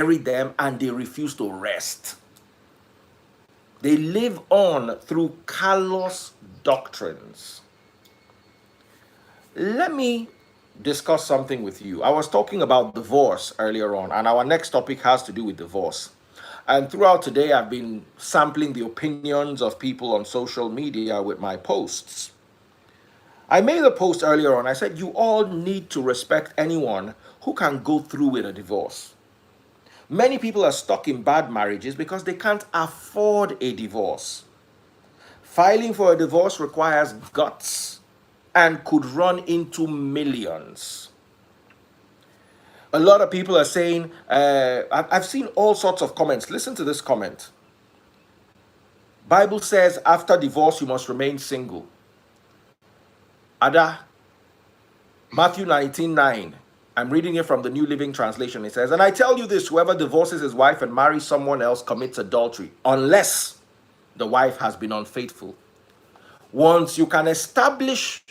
them and they refuse to rest. They live on through callous doctrines. Let me discuss something with you. I was talking about divorce earlier on, and our next topic has to do with divorce. And throughout today, I've been sampling the opinions of people on social media with my posts. I made a post earlier on. I said, you all need to respect anyone who can go through with a divorce. Many people are stuck in bad marriages because they can't afford a divorce. Filing for a divorce requires guts and could run into millions. A lot of people are saying, I've seen all sorts of comments. Listen to this comment. Bible says after divorce you must remain single. Ada, Matthew 19:9. I'm reading it from the New Living Translation. It says, and I tell you this, whoever divorces his wife and marries someone else commits adultery, unless the wife has been unfaithful. Once you can establish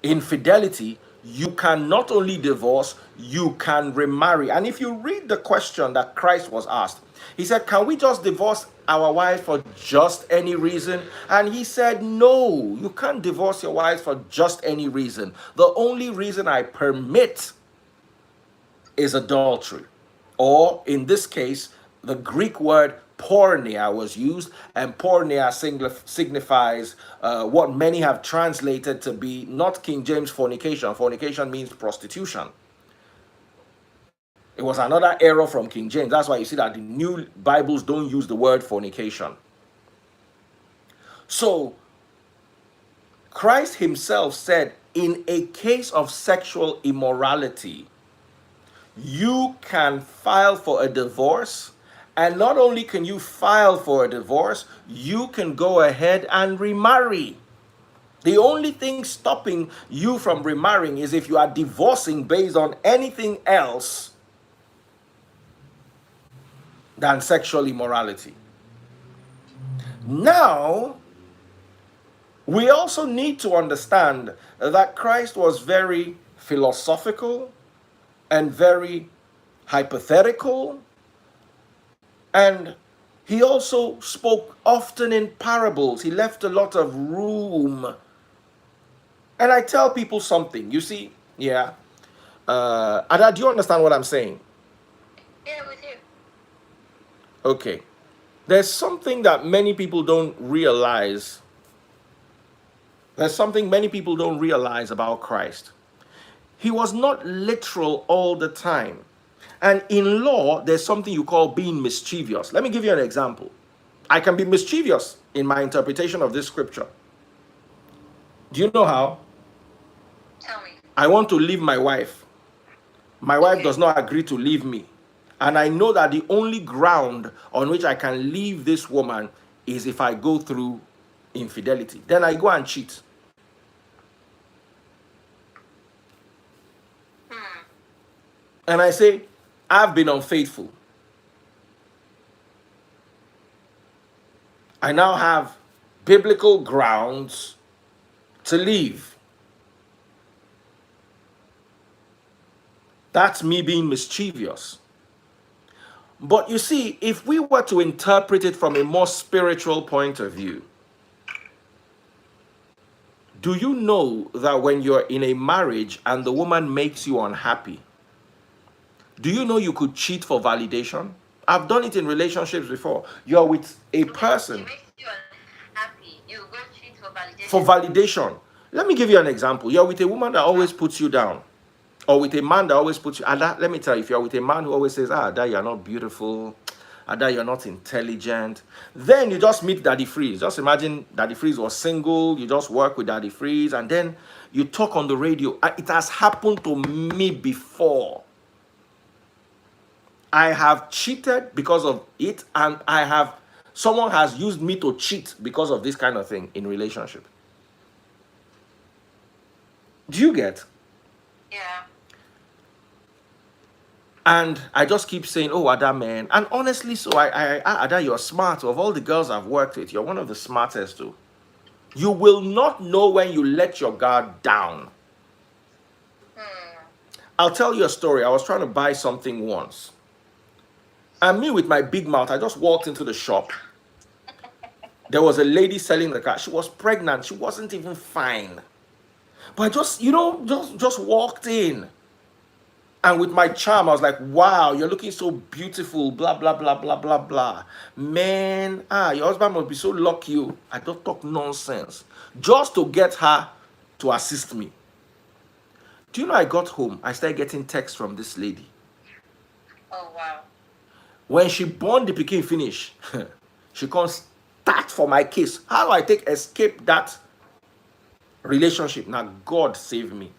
infidelity, you can not only divorce, you can remarry. And if you read the question that Christ was asked, he said, can we just divorce our wife for just any reason? And he said, no, you can't divorce your wife for just any reason. The only reason I permit is adultery. Or in this case, the Greek word porneia was used, and porneia signifies what many have translated to be not King James fornication. Fornication means prostitution. It was another error from King James. That's why you see that the new Bibles don't use the word fornication. So Christ himself said, in a case of sexual immorality, you can file for a divorce. And not only can you file for a divorce, you can go ahead and remarry. The only thing stopping you from remarrying is if you are divorcing based on anything else than sexual immorality. Now, we also need to understand that Christ was very philosophical and very hypothetical, and he also spoke often in parables. He left a lot of room. And I tell people something, you see, yeah. Ada, do you understand what I'm saying? Yeah, with you. Okay. There's something that many people don't realize. There's something many people don't realize about Christ. He was not literal all the time. And in law, there's something you call being mischievous. Let me give you an example. I can be mischievous in my interpretation of this scripture. Do you know how? Tell me. I want to leave my wife. My wife does not agree to leave me. And I know that the only ground on which I can leave this woman is if I go through infidelity. Then I go and cheat. And I say, I've been unfaithful. I now have biblical grounds to leave. That's me being mischievous. But you see, if we were to interpret it from a more spiritual point of view, do you know that when you're in a marriage and the woman makes you unhappy, do you know you could cheat for validation? I've done it in relationships before. You're with a person. She makes you unhappy. You go cheat for validation. For validation. Let me give you an example. You're with a woman that always puts you down. Or with a man that always puts you. Ada, let me tell you, if you're with a man who always says, Ada, you're not beautiful. Ada, you're not intelligent. Then you just meet Daddy Freeze. Just imagine Daddy Freeze was single. You just work with Daddy Freeze. And then you talk on the radio. It has happened to me before. I have cheated because of it, and someone has used me to cheat because of this kind of thing in relationship. Do you get? Yeah. And I just keep saying, oh, Ada, man. And honestly, so Ada, you're smart. Of all the girls I've worked with, you're one of the smartest too. You will not know when you let your guard down. I'll tell you a story. I was trying to buy something once. And me with my big mouth, I just walked into the shop. There was a lady selling the car. She was pregnant. She wasn't even fine. But I just, just walked in. And with my charm, I was like, wow, you're looking so beautiful, blah, blah, blah, blah, blah, blah. Man, your husband must be so lucky. I don't talk nonsense. Just to get her to assist me. Do you know I got home? I started getting texts from this lady. Oh, wow. When she born the pikin finish, she comes start for my case. How do I escape that relationship? Now, God save me.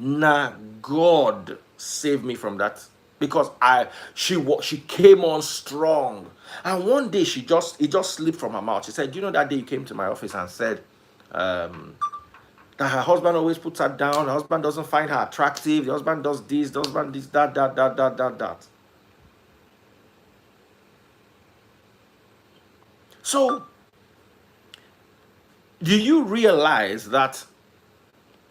Now God saved me from that, because she came on strong, and one day it just slipped from her mouth. She said, "Do you know that day you came to my office and said that her husband always puts her down, her husband doesn't find her attractive, the husband does this, the husband this, that." So, do you realize that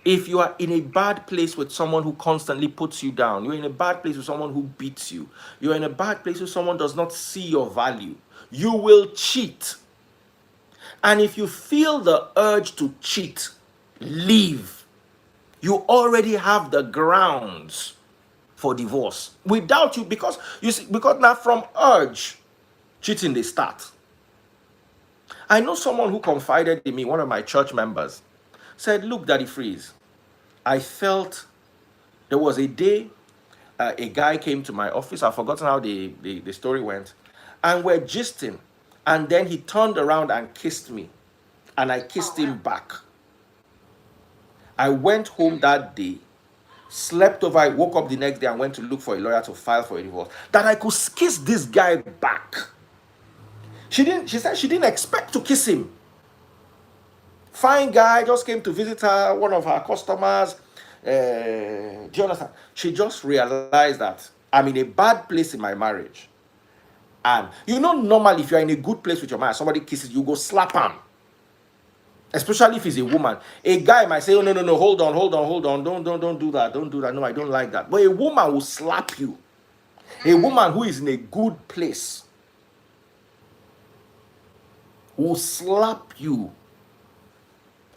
if you are in a bad place with someone who constantly puts you down, you're in a bad place with someone who beats you, you're in a bad place with someone who does not see your value, you will cheat. And if you feel the urge to cheat, leave. You already have the grounds for divorce. Without you, because now from urge, cheating they start. I know someone who confided in me, one of my church members, said, "Look, Daddy Freeze, I felt there was a day a guy came to my office. I've forgotten how the story went. And we're gisting. And then he turned around and kissed me. And I kissed him back. I went home that day, slept over, I woke up the next day and went to look for a lawyer to file for a divorce. That I could kiss this guy back. She said she didn't expect to kiss him. Fine guy, just came to visit her, one of her customers. Jonathan, she just realized that I'm in a bad place in my marriage. And normally if you're in a good place with your marriage, somebody kisses you, go slap him. Especially if he's a woman. A guy might say, "Oh, no, hold on. Don't do that. Don't do that. No, I don't like that." But a woman will slap you. A woman who is in a good place will slap you.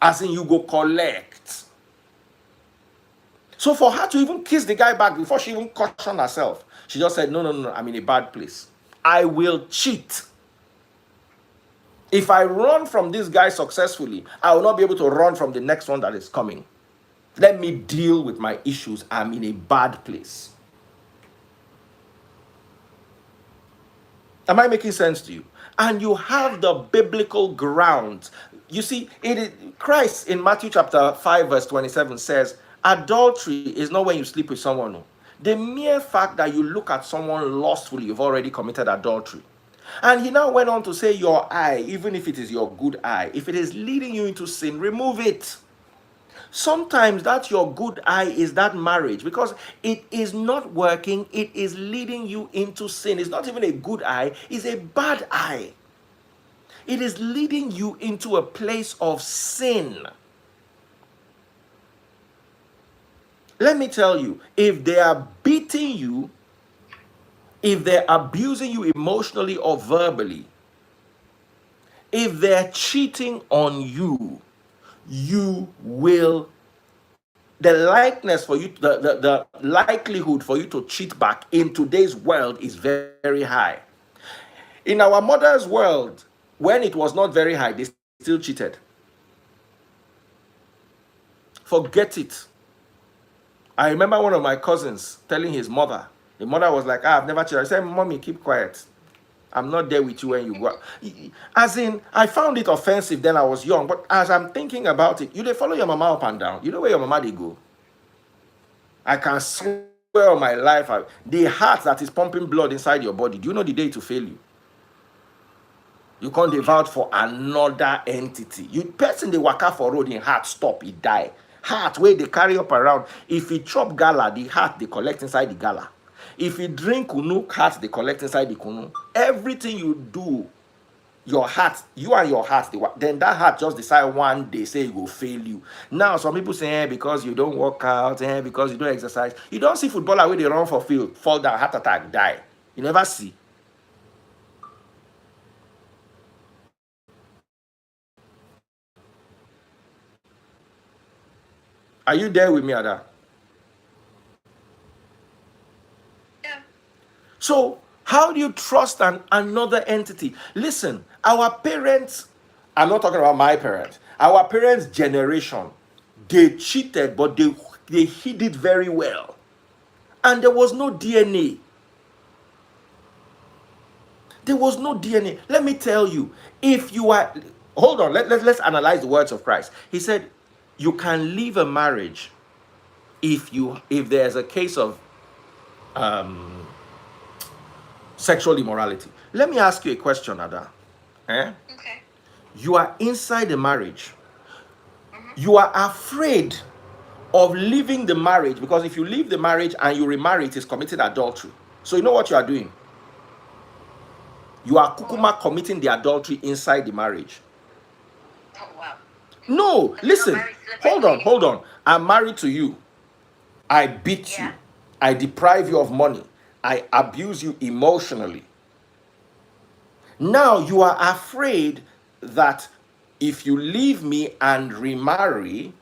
As in, you go collect. So for her to even kiss the guy back before she even cautioned herself, she just said, no, I'm in a bad place. I will cheat. If I run from this guy successfully, I will not be able to run from the next one that is coming. Let me deal with my issues. I'm in a bad place. Am I making sense to you? And you have the biblical grounds. You see, Christ in Matthew chapter 5 verse 27 says, adultery is not when you sleep with someone. No. The mere fact that you look at someone lustfully, you've already committed adultery. And he now went on to say, your eye, even if it is your good eye, if it is leading you into sin, remove it. Sometimes that your good eye is that marriage, because it is not working. It is leading you into sin. It's not even a good eye. It's a bad eye. It is leading you into a place of sin. Let me tell you, if they are beating you, if they're abusing you emotionally or verbally, if they're cheating on you, you will, the likeness for you, the likelihood for you to cheat back in today's world is very, very high. In our mother's world, when it was not very high, they still cheated. Forget it. I remember one of my cousins telling his mother, the mother was like, I've never cheated. I said, Mommy, keep quiet. I'm not there with you when you go out. As in, I found it offensive then I was young, but as I'm thinking about it, they follow your mama up and down. You know where your mama they go? I can swear on my life, the heart that is pumping blood inside your body, do you know the day to fail you? You can't devout for another entity. You person they waka for road in heart stop, he die. Heart where they carry up around. If he chop gala, the heart they collect inside the gala. If you drink kunu, heart they collect inside the kunu. Everything you do your heart, you and your heart, then that heart just decide one day, say it will fail you. Now, some people say, because you don't work out, because you don't exercise. You don't see footballer where they run for field, fall down, heart attack, die. You never see. Are you there with me, Ada? Yeah. So, how do you trust another entity? Listen, our parents, I'm not talking about my parents, our parents' generation, they cheated, but they hid it very well. And there was no DNA. There was no DNA. Let me tell you, if you are, hold on, let's analyze the words of Christ. He said, you can leave a marriage if there's a case of sexual immorality. Let me ask you a question, Ada. Okay. You are inside the marriage. You are afraid of leaving the marriage, because if you leave the marriage and you remarry, it is committing adultery. So you know what you are doing? You are kukuma committing the adultery inside the marriage. Oh wow. No, listen. Hold on. I'm married to you. I beat you. Yeah. I deprive you of money. I abuse you emotionally. Now you are afraid that if you leave me and remarry,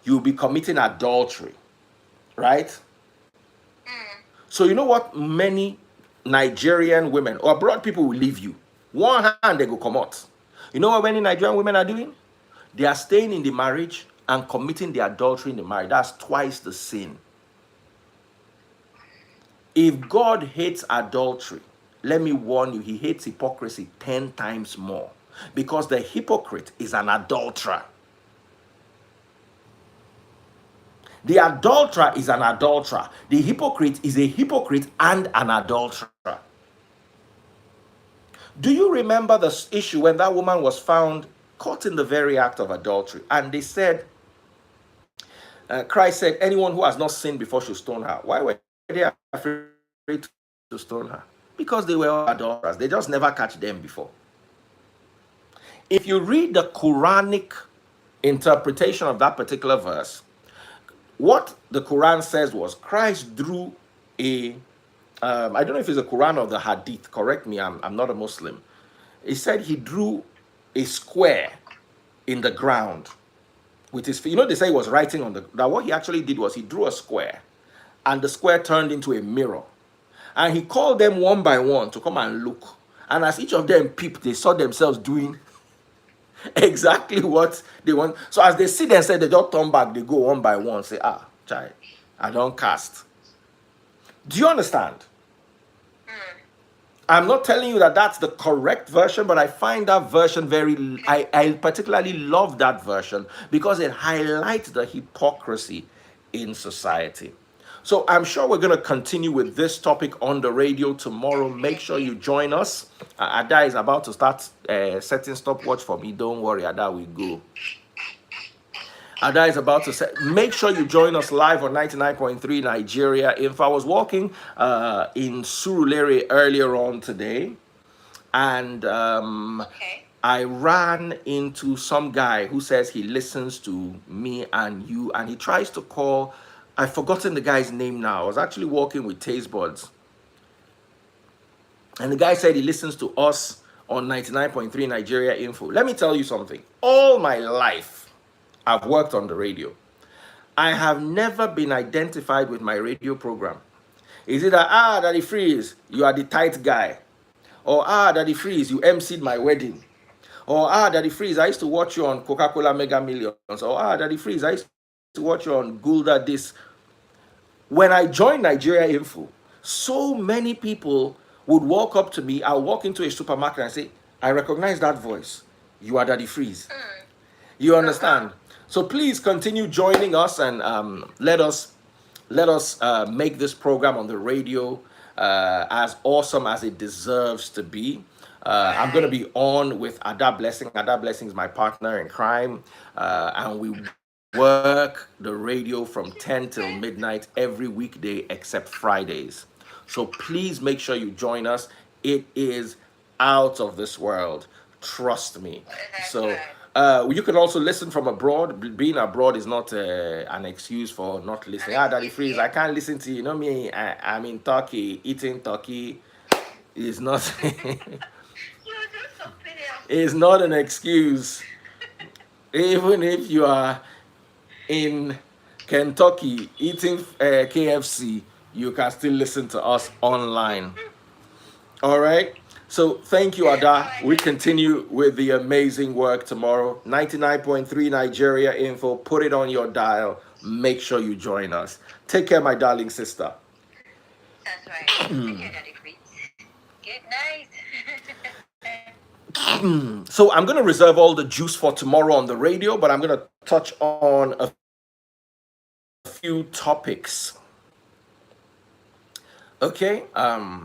you'll be committing adultery. Right? So you know what many Nigerian women or abroad people will leave you. One hand they go come out. You know what many Nigerian women are doing? They are staying in the marriage and committing the adultery in the marriage. That's twice the sin. If God hates adultery, let me warn you, he hates hypocrisy 10 times more. Because the hypocrite is an adulterer. The adulterer is an adulterer. The hypocrite is a hypocrite and an adulterer. Do you remember the issue when that woman was found caught in the very act of adultery? And they said, Christ said, anyone who has not sinned before should stone her. Why were they afraid to stone her? Because they were adulterers. They just never catch them before. If you read the Quranic interpretation of that particular verse, what the Quran says was Christ drew a, I don't know if it's a Quran or the Hadith, correct me, I'm not a Muslim. He said he drew a square in the ground with his feet. You know, they say he was writing on that what he actually did was he drew a square and the square turned into a mirror. And he called them one by one to come and look. And as each of them peeped, they saw themselves doing exactly what they want. So as they see themselves, they just turn back, they go one by one, say, child, I don't cast. Do you understand? I'm not telling you that that's the correct version, but I find that version I particularly love that version because it highlights the hypocrisy in society. So I'm sure we're going to continue with this topic on the radio tomorrow. Make sure you join us. Ada is about to start setting stopwatch for me. Don't worry, Ada will go. Ada is about to set. Make sure you join us live on 99.3 Nigeria. If I was walking in Surulere earlier on today, and I ran into some guy who says he listens to me and you, and he tries to call. I've forgotten the guy's name now. I was actually walking with taste buds. And the guy said he listens to us on 99.3 Nigeria Info. Let me tell you something. All my life, I've worked on the radio. I have never been identified with my radio program. Is it that, Daddy Freeze, you are the tight guy? Or, Daddy Freeze, you emceed my wedding? Or, Daddy Freeze, I used to watch you on Coca-Cola Mega Millions. Or, Daddy Freeze, I used to watch you on Gulda this. When I joined Nigeria Info, so many people would walk up to me. I'll walk into a supermarket and say, I recognize that voice. You are Daddy Freeze. You understand? So please continue joining us and let us make this program on the radio as awesome as it deserves to be. I'm going to be on with Ada Blessing. Ada Blessing is my partner in crime. And we work the radio from 10 till midnight every weekday except Fridays. So please make sure you join us. It is out of this world. Trust me. That's So right. you can also listen from abroad. Being abroad is not an excuse for not An listening. Ah, Daddy excuse, Freeze, yeah. I can't listen to you. You know me, I'm in Turkey, eating turkey is not You do something else. is not an excuse. Even if you are in Kentucky eating KFC, you can still listen to us online. All right. So thank you, All Ada. right, We Daddy Freeze. continue with the amazing work tomorrow. 99.3 Nigeria info. Put it on your dial. Make sure you join us. Take care, my darling sister. That's right. Take care, Daddy Freeze. Good night. So I'm going to reserve all the juice for tomorrow on the radio, but I'm going to touch on a few topics. Okay,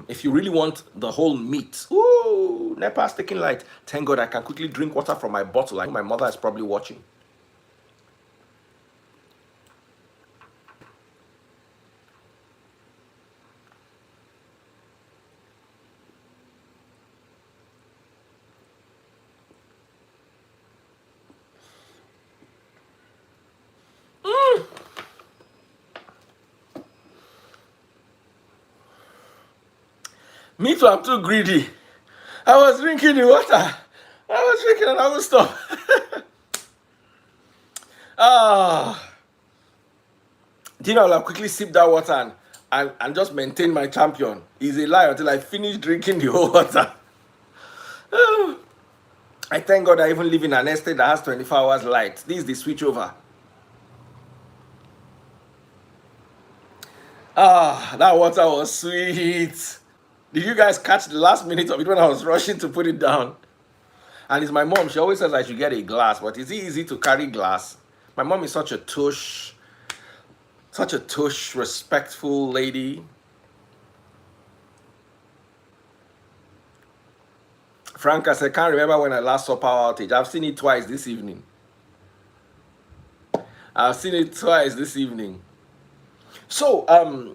if you really want the whole meat, ooh, Nepa's taking light. Thank God I can quickly drink water from my bottle. I know my mother is probably watching. Me too, I'm too greedy. I was drinking the water. I was drinking and I will stop. Ah, do you know I'll quickly sip that water and just maintain my champion. It's a lie until I finish drinking the whole water. Oh, I thank God I even live in an estate that has 24 hours light. This is the switch over. Ah, that water was sweet. Did you guys catch the last minute of it when I was rushing to put it down? And it's my mom. She always says I should get a glass, but is it easy to carry glass? My mom is such a tush, respectful lady. Franca said, can't remember when I last saw power outage. I've seen it twice this evening. I've seen it twice this evening. So,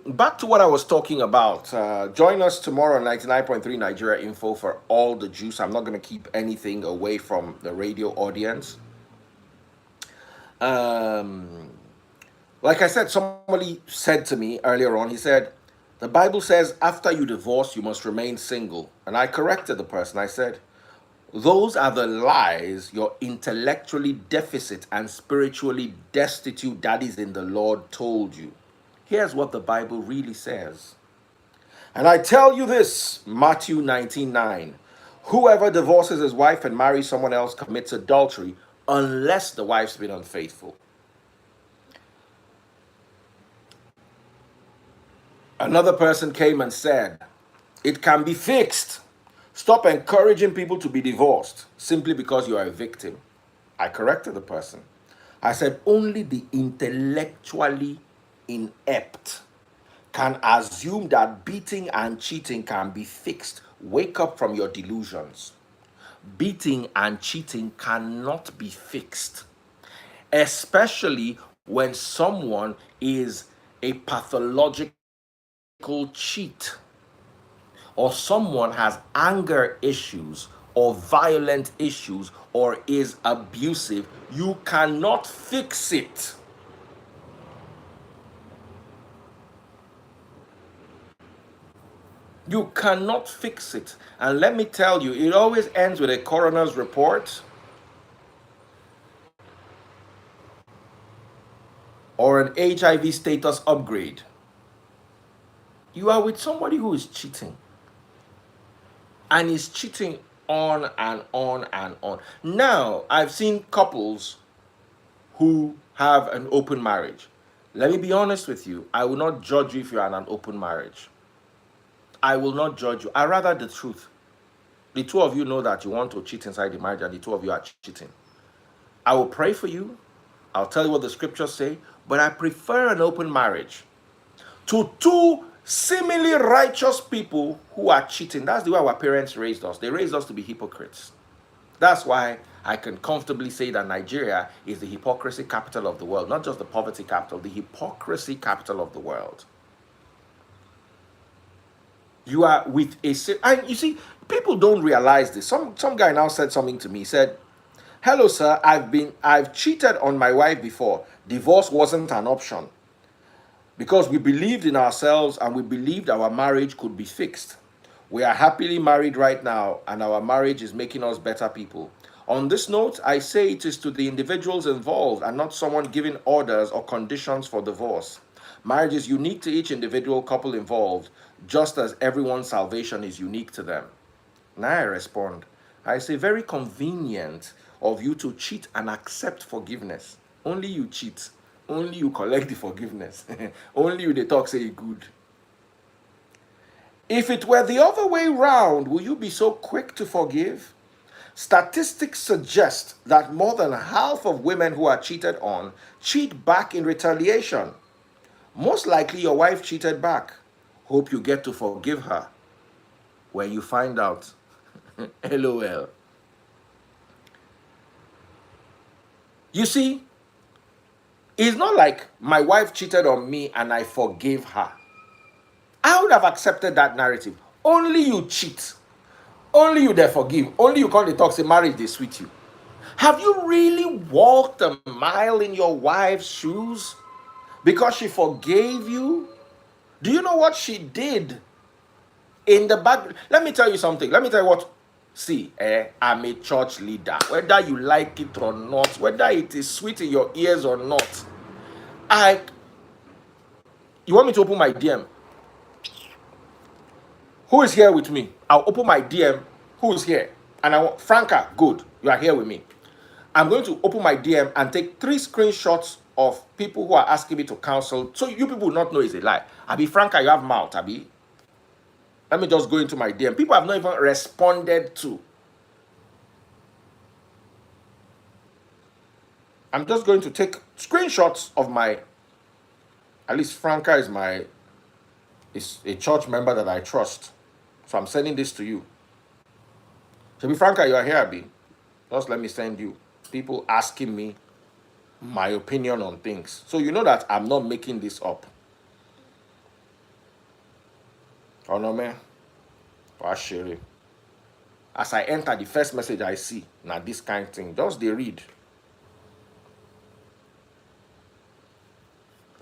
back to what I was talking about. Join us tomorrow on 99.3 Nigeria Info for all the juice. I'm not going to keep anything away from the radio audience. Like I said, somebody said to me earlier on, he said, the Bible says after you divorce, you must remain single. And I corrected the person. I said, those are the lies your intellectually deficit and spiritually destitute daddies in the Lord told you. Here's what the Bible really says. And I tell you this, Matthew 19:9. Whoever divorces his wife and marries someone else commits adultery unless the wife's been unfaithful. Another person came and said, it can be fixed. Stop encouraging people to be divorced simply because you are a victim. I corrected the person. I said, only the intellectually inept can assume that beating and cheating can be fixed. Wake up from your delusions. Beating and cheating cannot be fixed, especially when someone is a pathological cheat, or someone has anger issues or violent issues or is abusive. You cannot fix it. You cannot fix it. And let me tell you, it always ends with a coroner's report or an HIV status upgrade. You are with somebody who is cheating. And is cheating on and on and on. Now, I've seen couples who have an open marriage. Let me be honest with you. I will not judge you if you are in an open marriage. I will not judge you. I rather the truth. The two of you know that you want to cheat inside the marriage and the two of you are cheating. I will pray for you. I'll tell you what the scriptures say, but I prefer an open marriage to two seemingly righteous people who are cheating. That's the way our parents raised us. They raised us to be hypocrites. That's why I can comfortably say that Nigeria is the hypocrisy capital of the world, not just the poverty capital, the hypocrisy capital of the world. You are with a, and you see, People don't realize this. Some guy now said something to me. He said, "Hello, sir. I've cheated on my wife before. Divorce wasn't an option because we believed in ourselves and we believed our marriage could be fixed. We are happily married right now, and our marriage is making us better people. On this note, I say it is to the individuals involved and not someone giving orders or conditions for divorce. Marriage is unique to each individual couple involved, just as everyone's salvation is unique to them." Now I respond, I say, very convenient of you to cheat and accept forgiveness. Only you cheat. Only you collect the forgiveness. Only you, they talk, say good. If it were the other way round, will you be so quick to forgive? Statistics suggest that more than half of women who are cheated on cheat back in retaliation. Most likely your wife cheated back. Hope you get to forgive her when you find out. LOL. You see, it's not like my wife cheated on me and I forgave her. I would have accepted that narrative. Only you cheat. Only you there forgive. Only you can't talk, say marriage, they sweet you. Have you really walked a mile in your wife's shoes because she forgave you? Do you know what she did in the back? Let me tell you something. Let me tell you what. See, I'm a church leader. Whether you like it or not, whether it is sweet in your ears or not, you want me to open my DM? Who is here with me? I'll open my DM. Who is here? And I want Franca, good. You are here with me. I'm going to open my DM and take 3 screenshots of people who are asking me to counsel. So you people will not know it's a lie. Abi, Franca, you have mouth, Abi. Let me just go into my DM. People have not even responded to. I'm just going to take screenshots of my, at least Franca is a church member that I trust. So I'm sending this to you. Shabi Franca, you are here, Abi. Just let me send you. People asking me my opinion on things. So you know that I'm not making this up. Oh no, man. As I enter, the first message I see, now this kind of thing, just they read.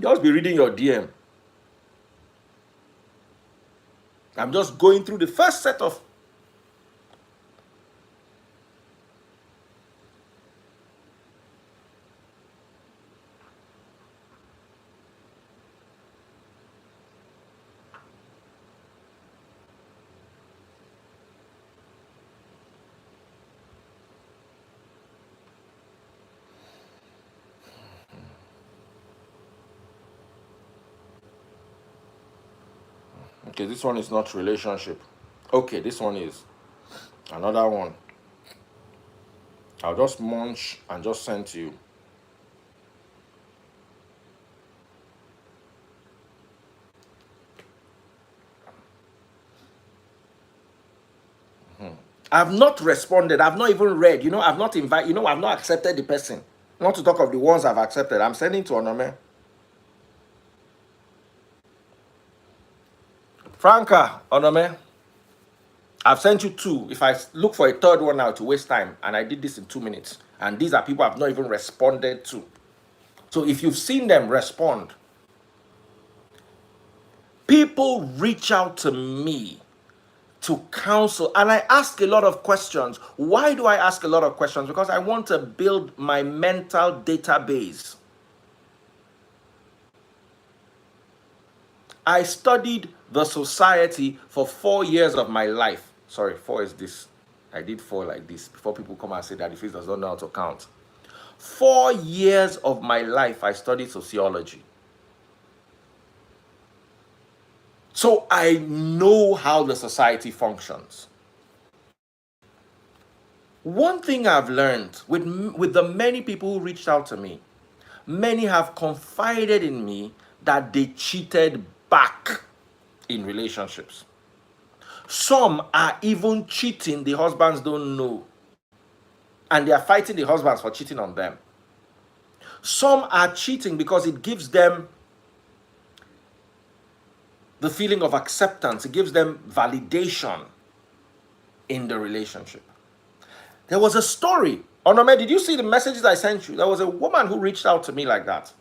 Just be reading your DM. I'm just going through the first set of. Okay, this one is not relationship. Okay, this one is another one. I'll just munch and just send to you. I've not responded. I've not even read. You know, I've not invited. You know, I've not accepted the person. Not to talk of the ones I've accepted. I'm sending to Onome. Franca, Onome. I've sent you 2. If I look for a third one now to waste time, and I did this in 2 minutes, and these are people I've not even responded to. So if you've seen them, respond. People reach out to me to counsel, and I ask a lot of questions. Why do I ask a lot of questions? Because I want to build my mental database. I studied the society for 4 years of my life. Sorry, 4 is this. I did 4 like this before people come and say that the face does not know how to count. 4 years of my life, I studied sociology. So I know how the society functions. One thing I've learned with the many people who reached out to me, many have confided in me that they cheated back in relationships. Some are even cheating, the husbands don't know. And they are fighting the husbands for cheating on them. Some are cheating because it gives them the feeling of acceptance. It gives them validation. in the relationship. There was a story. Onome, did you see the messages I sent you? There was a woman who reached out to me like that.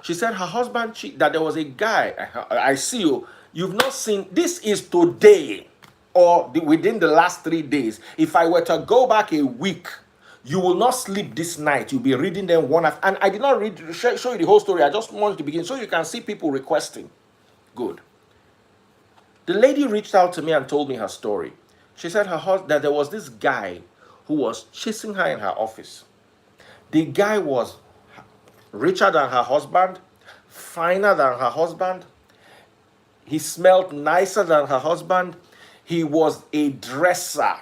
She said her husband that there was a guy. I see you. You've not seen. This is today or within the last 3 days. If I were to go back a week, you will not sleep this night. You'll be reading them one after. And I did not show you the whole story. I just wanted to begin so you can see people requesting. Good. The lady reached out to me and told me her story. She said that there was this guy who was chasing her in her office. The guy was richer than her husband, finer than her husband. He smelled nicer than her husband. He was a dresser.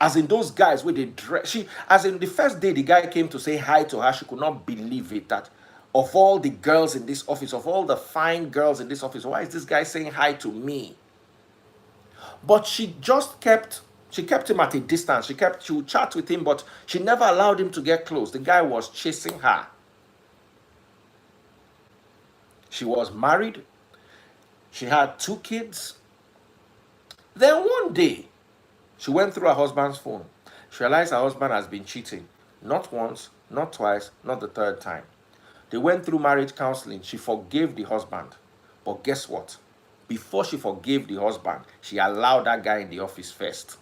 As in those guys with the dress. As in the first day the guy came to say hi to her, she could not believe it. That of all the girls in this office, of all the fine girls in this office, why is this guy saying hi to me? But she kept him at a distance. She would chat with him, but she never allowed him to get close. The guy was chasing her. She was married. She had 2 kids. Then one day, she went through her husband's phone. She realized her husband has been cheating. Not once, not twice, not the 3rd time. They went through marriage counseling. She forgave the husband. But guess what? Before she forgave the husband, she allowed that guy in the office first.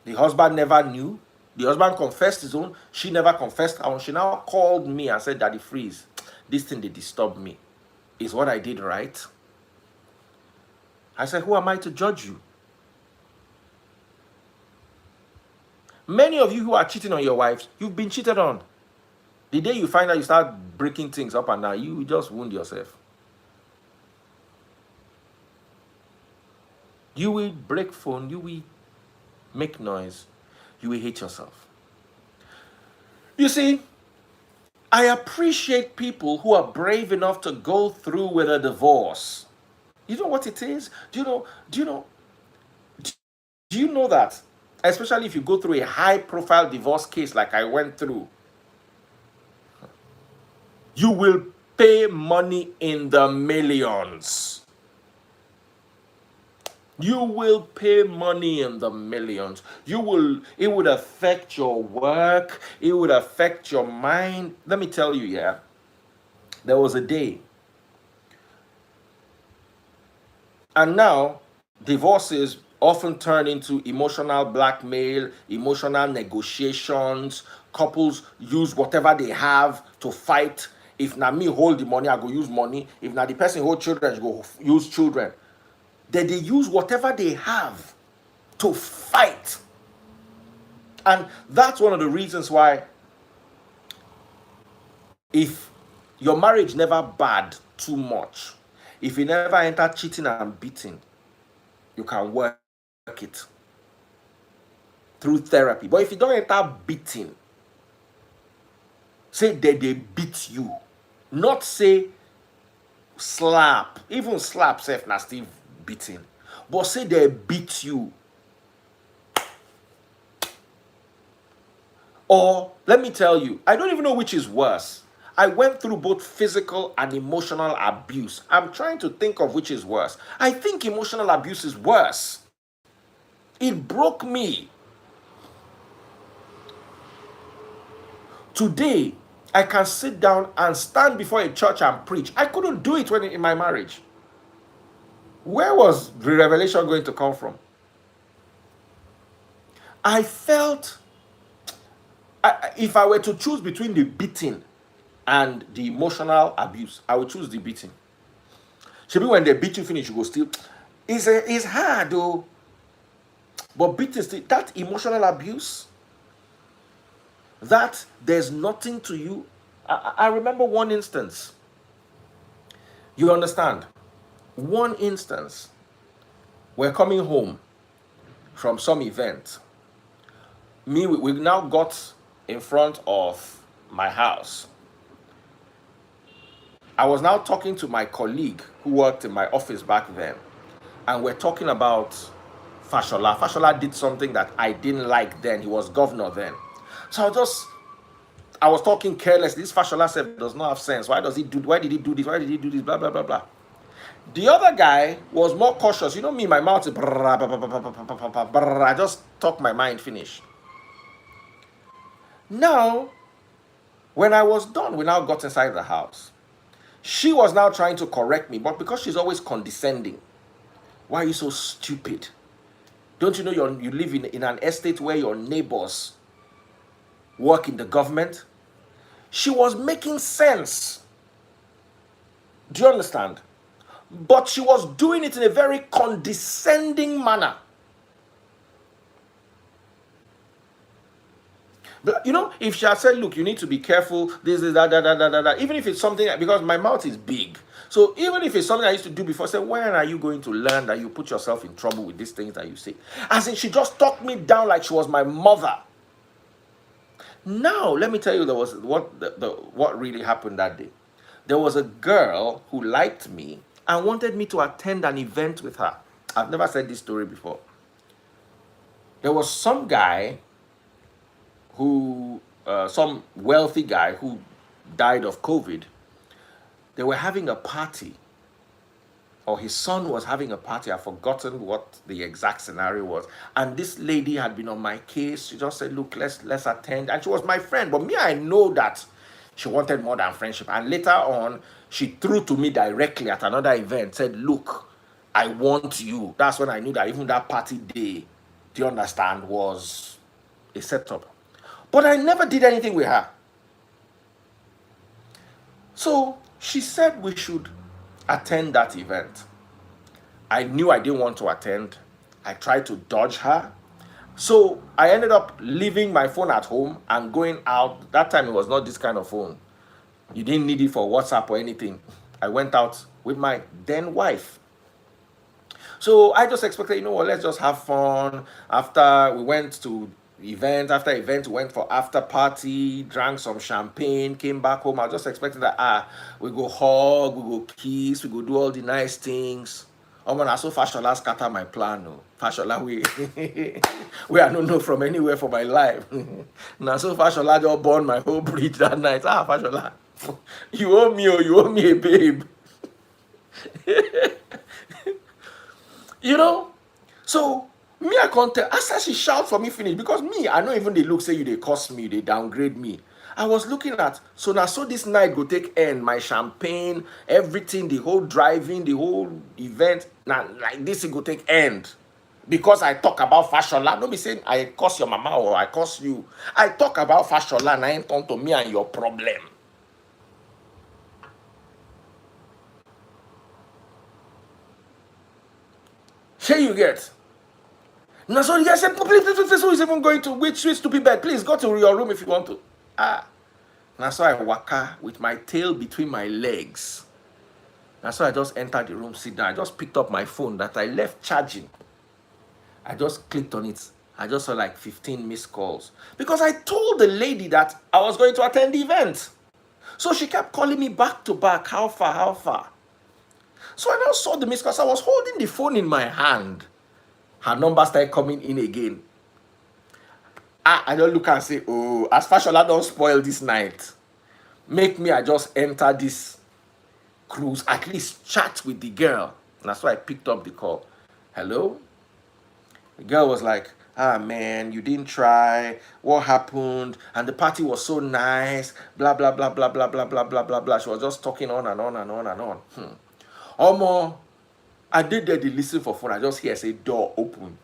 The husband never knew. The husband confessed his own. She never confessed her own. She now called me and said, Daddy Freeze, this thing, they disturbed me. Is what I did right? I said, who am I to judge you? Many of you who are cheating on your wives, you've been cheated on. The day you find out, you start breaking things up and down, you just wound yourself. You will break phone, you will make noise, you will hate yourself. You see, I appreciate people who are brave enough to go through with a divorce. You know what it is? Do you know that? Especially if you go through a high-profile divorce case like I went through, you will pay money in the millions. You will pay money in the millions. It would affect your work. It would affect your mind. Let me tell you, yeah, there was a day. And now, divorces often turn into emotional blackmail, emotional negotiations. Couples use whatever they have to fight. If na me hold the money, I go use money. If na the person hold children, I go use children. Then they use whatever they have to fight. And that's one of the reasons why if your marriage never bad too much, if you never enter cheating and beating, you can work it through therapy. But if you don't enter beating, say that they beat you, not say slap, even slap self na still beating, but say they beat you. Or let me tell you, I don't even know which is worse. I went through both physical and emotional abuse. I'm trying to think of which is worse. I think emotional abuse is worse. It broke me. Today, I can sit down and stand before a church and preach. I couldn't do it when in my marriage. Where was the revelation going to come from? I felt, if I were to choose between the beating and the emotional abuse, I would choose the beating. Maybe when they beat you finish, you go still. It's hard though. But beating still, that emotional abuse, that there's nothing to you. I remember one instance. You understand? One instance. We're coming home from some event. We now got in front of my house. I was now talking to my colleague who worked in my office back then. And we're talking about Fashola. Fashola did something that I didn't like then. He was governor then. So I was talking carelessly. This Fashola self does not have sense. Why did he do this? Why did he do this? Blah, blah, blah, blah. The other guy was more cautious. You know me, my mouth is I just talk my mind finish. Now, when I was done, we now got inside the house. She was now trying to correct me, but because she's always condescending, why are you so stupid? Don't you know you live in an estate where your neighbors work in the government? She was making sense. Do you understand? But she was doing it in a very condescending manner. But, you know, if she had said, look, you need to be careful, this, that, even if it's something, because my mouth is big. So even if it's something I used to do before, say, when are you going to learn that you put yourself in trouble with these things that you say? As in, she just talked me down like she was my mother. Now, let me tell you, there was what really happened that day. There was a girl who liked me and wanted me to attend an event with her. I've never said this story before. There was some guy who, some wealthy guy who died of COVID. They were having a party, or his son was having a party. I've forgotten what the exact scenario was. And this lady had been on my case. She just said, look, let's attend. And she was my friend. But me, I know that she wanted more than friendship. And later on, she threw to me directly at another event, said, look, I want you. That's when I knew that even that party day, do you understand, was a setup. But I never did anything with her. So she said we should attend that event. I knew I didn't want to attend. I tried to dodge her. So I ended up leaving my phone at home and going out. That time it was not this kind of phone. You didn't need it for WhatsApp or anything. I went out with my then wife. So I just expected, you know what, let's just have fun. After we went to after event, we went for after party, drank some champagne, came back home. I was just expecting that we go hug, we go kiss, we go do all the nice things. Oh man, I so Fashola scatter my plan. No. Fashola, we are no from anywhere for my life. Now so Fashola just burn my whole bridge that night. Fashola, you owe me, or you owe me a babe. You know? So me, I can't tell. After she shout for me finish, because me, I know even they look, say you, they cost me, they downgrade me. I was looking at, so now, so this night go take end, my champagne, everything, the whole driving, the whole event, now like this, it go take end. Because I talk about Fashola, don't be saying I curse your mama or I curse you. I talk about Fashola and I ain't turn to me and your problem. Here you get. Now, so the guy said, please, who is even going to, which stupid bed? Please go to your room if you want to. Now, so I waka with my tail between my legs. Now, so I just entered the room, sit down. I just picked up my phone that I left charging. I just clicked on it. I just saw like 15 missed calls. Because I told the lady that I was going to attend the event. So she kept calling me back to back. How far, how far? So I now saw the missed calls. I was holding the phone in my hand. Her number started coming in again. I don't look and say, oh, as Fashola don't spoil this night. Make me, I just enter this cruise, at least chat with the girl. And that's why I picked up the call. Hello? The girl was like, man, you didn't try. What happened? And the party was so nice. Blah, blah, blah, blah, blah, blah, blah, blah, blah, blah. She was just talking on and on and on and on. Omo, I did the listen for phone. I just hear say door open.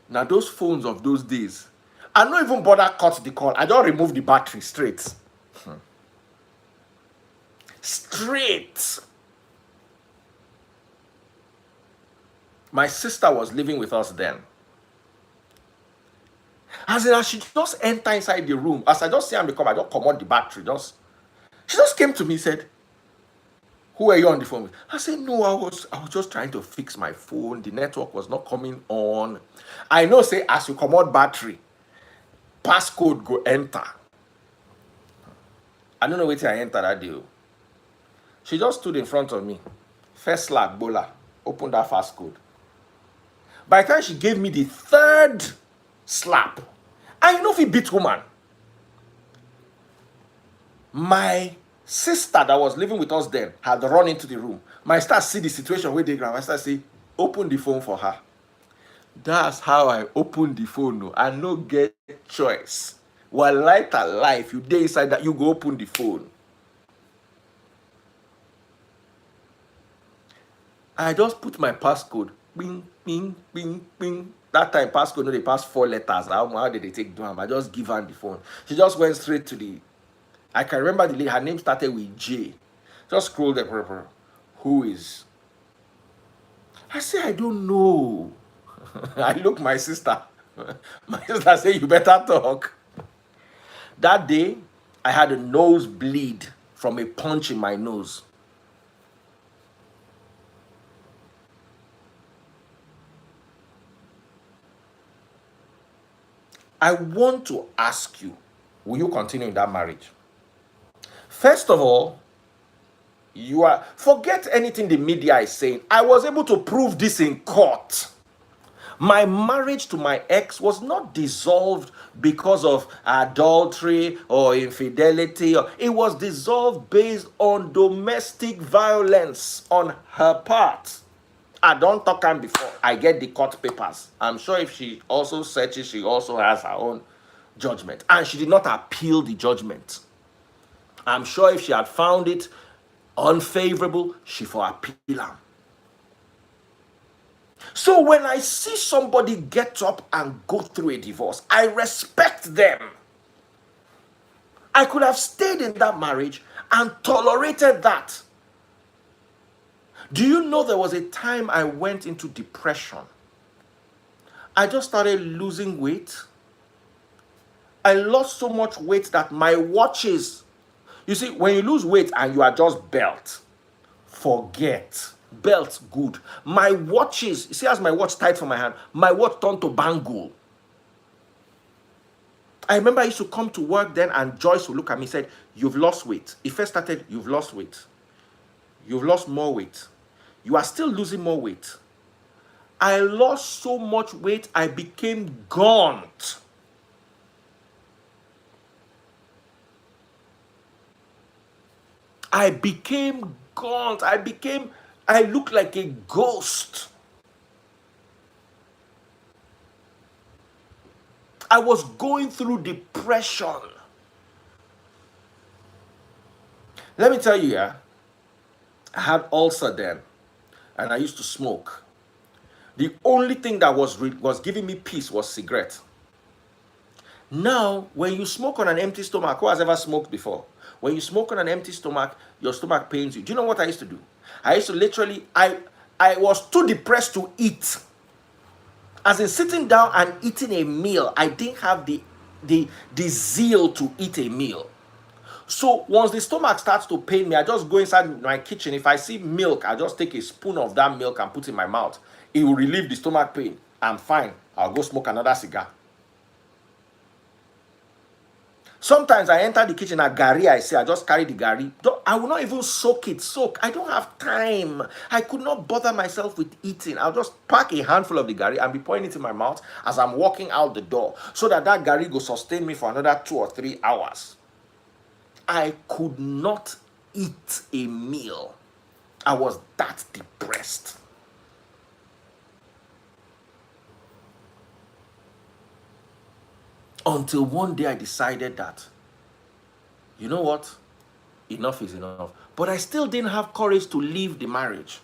Now those phones of those days, I don't even bother cut the call. I don't remove the battery straight. Straight. My sister was living with us then. As she just enter inside the room, as I just see her come, I just come on the battery. She just came to me and said, who are you on the phone with? I said, no, I was just trying to fix my phone. The network was not coming on. I know, say, as you come out battery, passcode go enter. I don't know where I enter that deal. She just stood in front of me. First slap, bola. Opened that passcode. By the time she gave me the third slap, and you know if he beat woman, my sister that was living with us then had run into the room. My sister see the situation where they grab. My sister say, open the phone for her. That's how I opened the phone. No, I no get choice. While light alive, you dey inside that, you go open the phone. I just put my passcode. Bing, bing, bing, bing. That time passcode, no, they pass 4 letters. How did they take them? I just give her the phone. She just went straight to the. I can remember the lady. Her name started with J. Just scroll the paper. Who is? I say I don't know. I look my sister. My sister say you better talk. That day, I had a nosebleed from a punch in my nose. I want to ask you, will you continue in that marriage? First of all, forget anything the media is saying. I was able to prove this in court. My marriage to my ex was not dissolved because of adultery or infidelity. It was dissolved based on domestic violence on her part. I don't talk am before. I get the court papers. I'm sure if she also searches, she also has her own judgment. And she did not appeal the judgment. I'm sure if she had found it unfavorable, she for appeal am. So when I see somebody get up and go through a divorce, I respect them. I could have stayed in that marriage and tolerated that. Do you know there was a time I went into depression? I just started losing weight. I lost so much weight that my watches, you see, when you lose weight and you are just belt, forget. Belt, good. My watches, you see as my watch tight for my hand, my watch turned to bangle. I remember I used to come to work then and Joyce would look at me and said, you've lost weight. It first started, you've lost weight. You've lost more weight. You are still losing more weight. I lost so much weight, I became gaunt. I became gaunt. I looked like a ghost. I was going through depression. Let me tell you, I had ulcer then, and I used to smoke. The only thing that was giving me peace was cigarette. Now, when you smoke on an empty stomach, who has ever smoked before? When you smoke on an empty stomach, your stomach pains you. Do you know what I used to do? I used to literally, I was too depressed to eat. As in sitting down and eating a meal, I didn't have the zeal to eat a meal. So once the stomach starts to pain me, I just go inside my kitchen. If I see milk, I just take a spoon of that milk and put it in my mouth. It will relieve the stomach pain. I'm fine. I'll go smoke another cigar. Sometimes I enter the kitchen at gari, I just carry the gari. I will not even soak. I don't have time. I could not bother myself with eating. I'll just pack a handful of the gari and be pouring it in my mouth as I'm walking out the door so that gari will sustain me for another 2 or 3 hours. I could not eat a meal. I was that depressed. Until one day I decided that, you know what? Enough is enough. But I still didn't have courage to leave the marriage.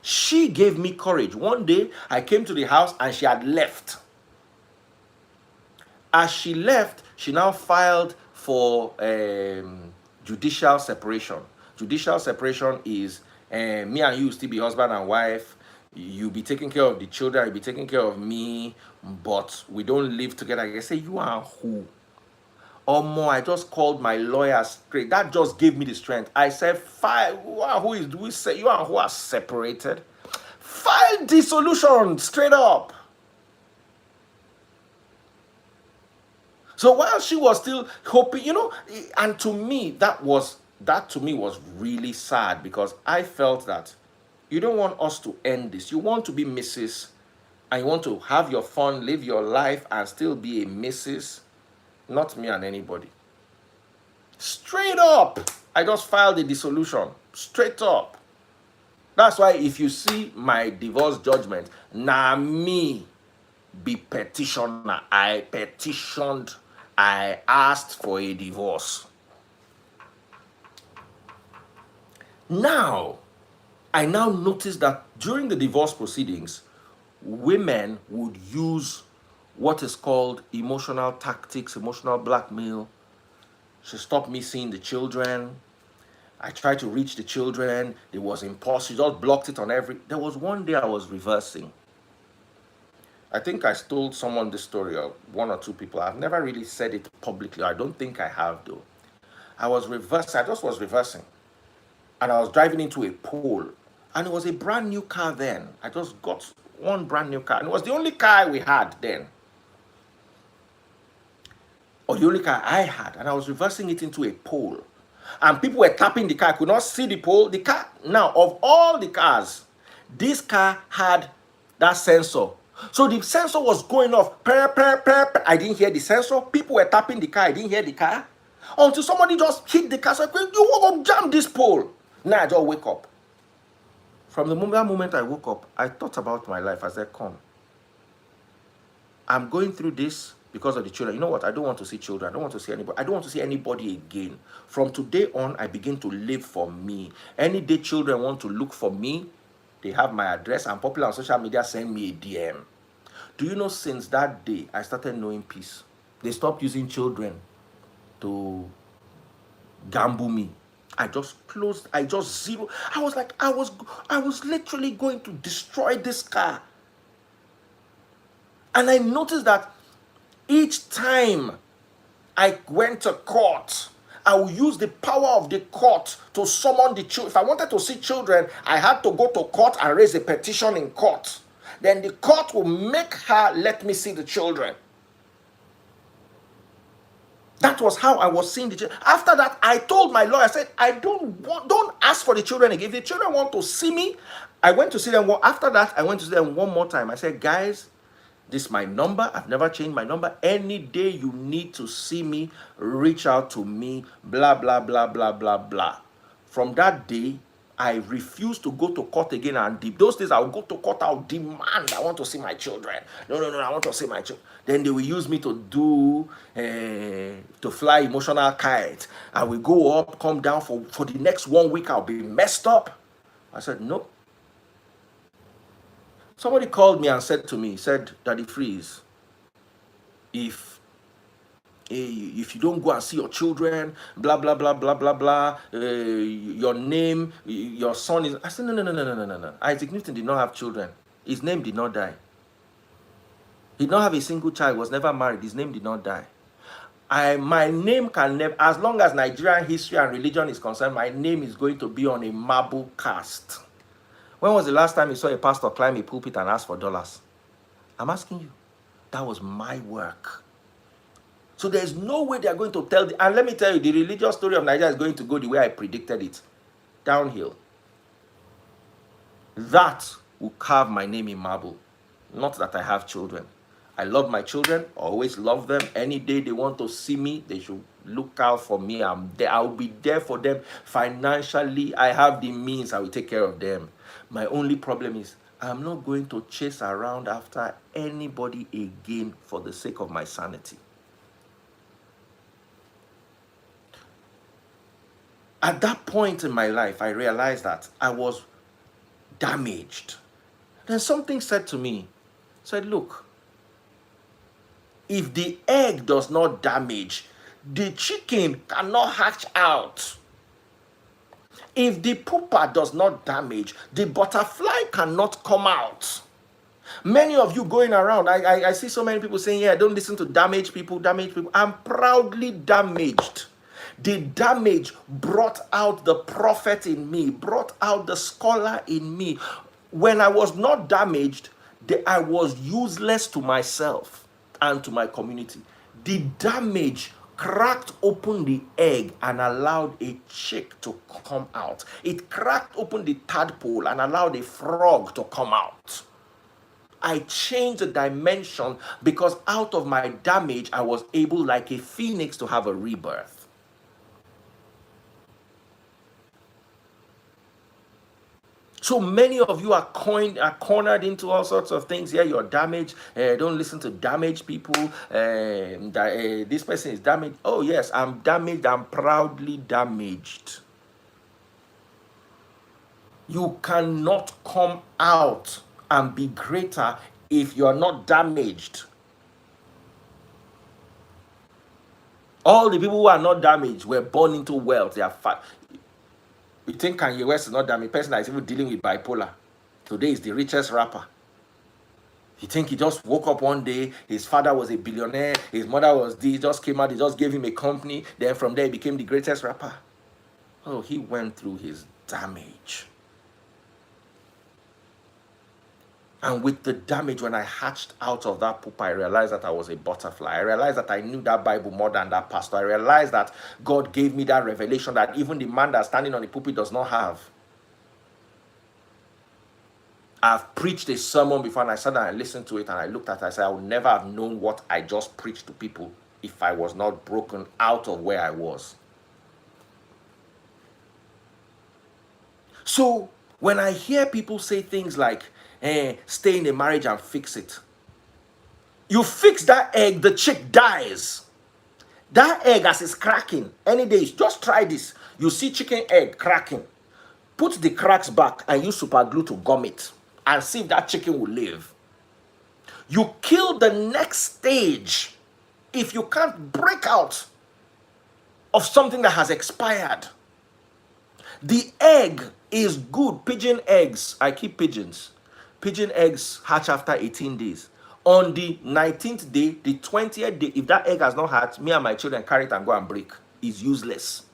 She gave me courage. One day I came to the house and she had left. As she left, she now filed for judicial separation. Judicial separation is me and you still be husband and wife. You be taking care of the children, you be taking care of me, but we don't live together. I say, you are who? Or more, I just called my lawyer straight. That just gave me the strength. I said, file, who is, do we say, you and who are separated? File dissolution straight up. So while she was still hoping, and to me, that to me was really sad because I felt that you don't want us to end this. You want to be Mrs. and you want to have your fun, live your life and still be a Mrs. Not me and anybody. Straight up. I just filed a dissolution. Straight up. That's why if you see my divorce judgment, na me be petitioner. I petitioned. I asked for a divorce. Now, I now notice that during the divorce proceedings, women would use what is called emotional tactics, emotional blackmail. She stopped me seeing the children. I tried to reach the children. It was impossible. She just blocked it on every. There was one day I was reversing. I think I told someone this story, or one or two people. I've never really said it publicly. I don't think I have, though. I was reversing. I just was reversing. And I was driving into a pole. And it was a brand new car then. I just got one brand new car. And it was the only car we had then. Or the only car I had. And I was reversing it into a pole. And people were tapping the car. I could not see the pole. The car, now, of all the cars, this car had that sensor. So the sensor was going off. I didn't hear the sensor. People were tapping the car. I didn't hear the car. Until somebody just hit the car. So I said, you want to jam this pole. Now I just wake up. From that moment I woke up, I thought about my life. I said, come. I'm going through this because of the children. You know what? I don't want to see children. I don't want to see anybody. I don't want to see anybody again. From today on, I begin to live for me. Any day children want to look for me, they have my address. I'm popular on social media. Send me a DM. Do you know, since that day, I started knowing peace. They stopped using children to gamble me. I just closed. I just zero. I was like, I was literally going to destroy this car. And I noticed that each time I went to court, I would use the power of the court to summon the children. If I wanted to see children, I had to go to court and raise a petition in court. Then the court will make her let me see the children. That was how I was seeing the children. After that, I told my lawyer, I said, don't ask for the children again. If the children want to see me, I went to see them. After that, I went to see them one more time. I said, guys, this is my number. I've never changed my number. Any day you need to see me, reach out to me, blah, blah, blah, blah, blah, blah. From that day, I refused to go to court again. And those days, I would go to court, I would demand, I want to see my children. No, I want to see my children. Then they will use me to fly emotional kite. I will go up, come down for the next 1 week. I'll be messed up. I said, no. Somebody called me and said to me, said, Daddy Freeze, if you don't go and see your children, blah, blah, blah, blah, blah, blah, your name, your son is... I said, no. Isaac Newton did not have children. His name did not die. He did not have a single child, was never married. His name did not die. My name can never... As long as Nigerian history and religion is concerned, my name is going to be on a marble cast. When was the last time you saw a pastor climb a pulpit and ask for dollars? I'm asking you. That was my work. So there's no way they're going to tell... And let me tell you, the religious story of Nigeria is going to go the way I predicted it. Downhill. That will carve my name in marble. Not that I have children. I love my children. I always love them. Any day they want to see me, they should look out for me. I'm there. I'll be there for them financially. I have the means. I will take care of them. My only problem is I'm not going to chase around after anybody again for the sake of my sanity. At that point in my life, I realized that I was damaged. Then something said to me, said, look, if the egg does not damage, the chicken cannot hatch out. If the pooper does not damage, the butterfly cannot come out. Many of you going around, I see so many people saying, yeah, don't listen to damaged people. I'm proudly damaged. The damage brought out the prophet in me, brought out the scholar in me. When I was not damaged, I was useless to myself and to my community. The damage cracked open the egg and allowed a chick to come out. It cracked open the tadpole and allowed a frog to come out. I changed the dimension because out of my damage, I was able, like a phoenix, to have a rebirth. So many of you are cornered into all sorts of things. Yeah, you're damaged. Don't listen to damaged people. This person is damaged. Oh yes, I'm damaged. I'm proudly damaged. You cannot come out and be greater if you're not damaged. All the people who are not damaged were born into wealth. They are fat. You think Kanye West is not damaged? Person that is even dealing with bipolar. Today is the richest rapper. You think he just woke up one day, his father was a billionaire, his mother was this, just came out, he just gave him a company, then from there he became the greatest rapper. Oh, he went through his damage. And with the damage, when I hatched out of that poop, I realized that I was a butterfly. I realized that I knew that Bible more than that pastor. I realized that God gave me that revelation that even the man that's standing on the pulpit does not have. I've preached a sermon before, and I sat down and I listened to it, and I looked at it, I said, I would never have known what I just preached to people if I was not broken out of where I was. So when I hear people say things like, stay in a marriage and fix it. You fix that egg, the chick dies. That egg as it's cracking, any day, just try this. You see chicken egg cracking. Put the cracks back and use super glue to gum it and see if that chicken will live. You kill the next stage if you can't break out of something that has expired. The egg is good. Pigeon eggs, I keep pigeons. Pigeon eggs hatch after 18 days. On the 19th day, the 20th day, if that egg has not hatched, me and my children carry it and go and break. It's useless.